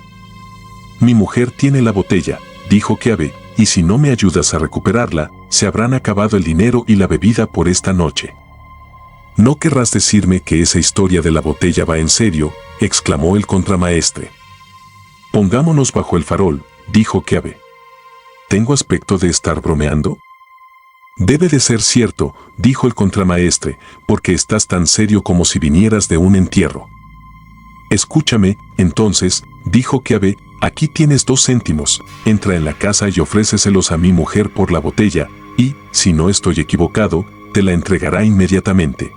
[SPEAKER 1] Mi mujer tiene la botella, dijo Keabe, y si no me ayudas a recuperarla, se habrán acabado el dinero y la bebida por esta noche. No querrás decirme que esa historia de la botella va en serio, exclamó el contramaestre. Pongámonos bajo el farol, dijo Keabe. ¿Tengo aspecto de estar bromeando? Debe de ser cierto, dijo el contramaestre, porque estás tan serio como si vinieras de un entierro. Escúchame, entonces, dijo Keabe, aquí tienes 2 céntimos, entra en la casa y ofréceselos a mi mujer por la botella, y, si no estoy equivocado, te la entregará inmediatamente.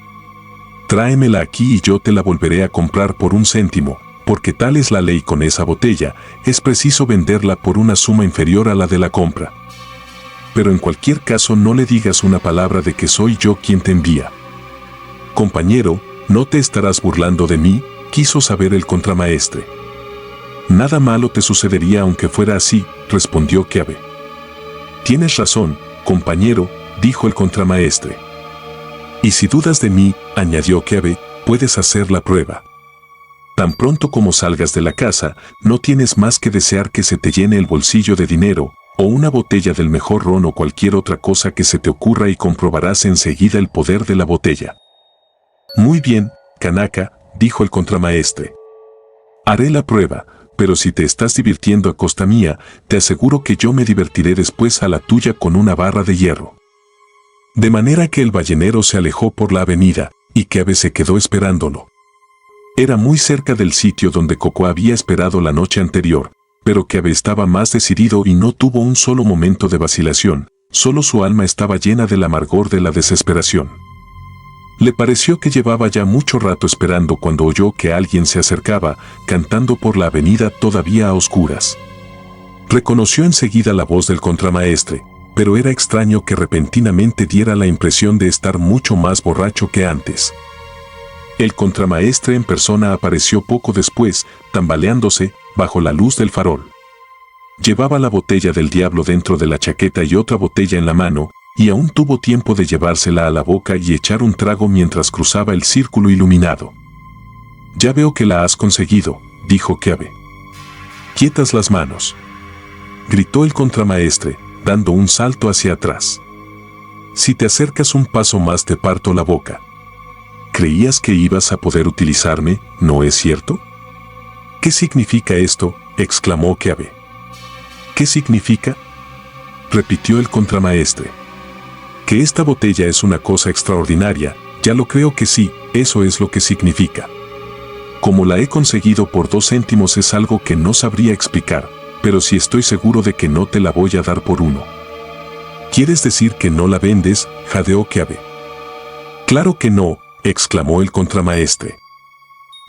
[SPEAKER 1] Tráemela aquí y yo te la volveré a comprar por 1 céntimo, porque tal es la ley con esa botella, es preciso venderla por una suma inferior a la de la compra. Pero en cualquier caso no le digas una palabra de que soy yo quien te envía. Compañero, ¿no te estarás burlando de mí?, quiso saber el contramaestre. Nada malo te sucedería aunque fuera así, respondió Keabe. Tienes razón, compañero, dijo el contramaestre. Y si dudas de mí, añadió Keabe, puedes hacer la prueba. Tan pronto como salgas de la casa, no tienes más que desear que se te llene el bolsillo de dinero, o una botella del mejor ron o cualquier otra cosa que se te ocurra y comprobarás enseguida el poder de la botella. Muy bien, Kanaka, dijo el contramaestre. Haré la prueba, pero si te estás divirtiendo a costa mía, te aseguro que yo me divertiré después a la tuya con una barra de hierro. De manera que el ballenero se alejó por la avenida, y Keabe se quedó esperándolo. Era muy cerca del sitio donde Coco había esperado la noche anterior, pero Keabe estaba más decidido y no tuvo un solo momento de vacilación, solo su alma estaba llena del amargor de la desesperación. Le pareció que llevaba ya mucho rato esperando cuando oyó que alguien se acercaba, cantando por la avenida todavía a oscuras. Reconoció enseguida la voz del contramaestre, pero era extraño que repentinamente diera la impresión de estar mucho más borracho que antes. El contramaestre en persona apareció poco después, tambaleándose, bajo la luz del farol. Llevaba la botella del diablo dentro de la chaqueta y otra botella en la mano, y aún tuvo tiempo de llevársela a la boca y echar un trago mientras cruzaba el círculo iluminado. Ya veo que la has conseguido, dijo Keabe. Quietas las manos, gritó el contramaestre, dando un salto hacia atrás. Si te acercas un paso más te parto la boca. ¿Creías que ibas a poder utilizarme, no es cierto? ¿Qué significa esto?, exclamó Keabe. ¿Qué significa?, repitió el contramaestre. Que esta botella es una cosa extraordinaria, ya lo creo que sí, eso es lo que significa. Como la he conseguido por 2 céntimos es algo que no sabría explicar, pero sí estoy seguro de que no te la voy a dar por 1. ¿Quieres decir que no la vendes?, jadeó Keabe. Claro que no, exclamó el contramaestre.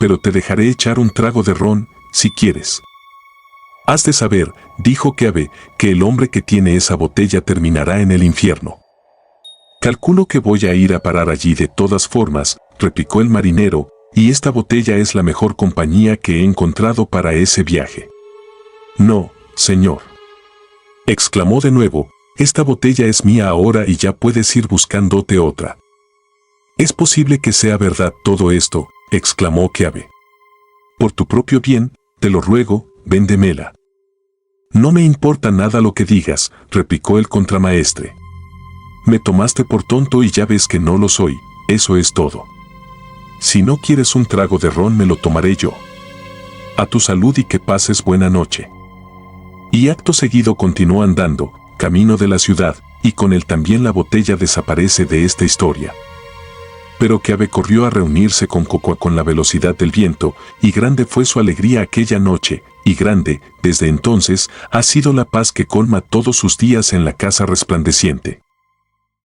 [SPEAKER 1] Pero te dejaré echar un trago de ron, si quieres. Has de saber, dijo Keabe, que el hombre que tiene esa botella terminará en el infierno. Calculo que voy a ir a parar allí de todas formas, replicó el marinero, y esta botella es la mejor compañía que he encontrado para ese viaje. No, señor, exclamó de nuevo, esta botella es mía ahora y ya puedes ir buscándote otra. Es posible que sea verdad todo esto, exclamó Keabe. Por tu propio bien, te lo ruego, véndemela. No me importa nada lo que digas, replicó el contramaestre. Me tomaste por tonto y ya ves que no lo soy, eso es todo. Si no quieres un trago de ron me lo tomaré yo. A tu salud y que pases buena noche. Y acto seguido continuó andando, camino de la ciudad, y con él también la botella desaparece de esta historia. Pero Keabe corrió a reunirse con Coco con la velocidad del viento, y grande fue su alegría aquella noche, y grande, desde entonces, ha sido la paz que colma todos sus días en la casa resplandeciente.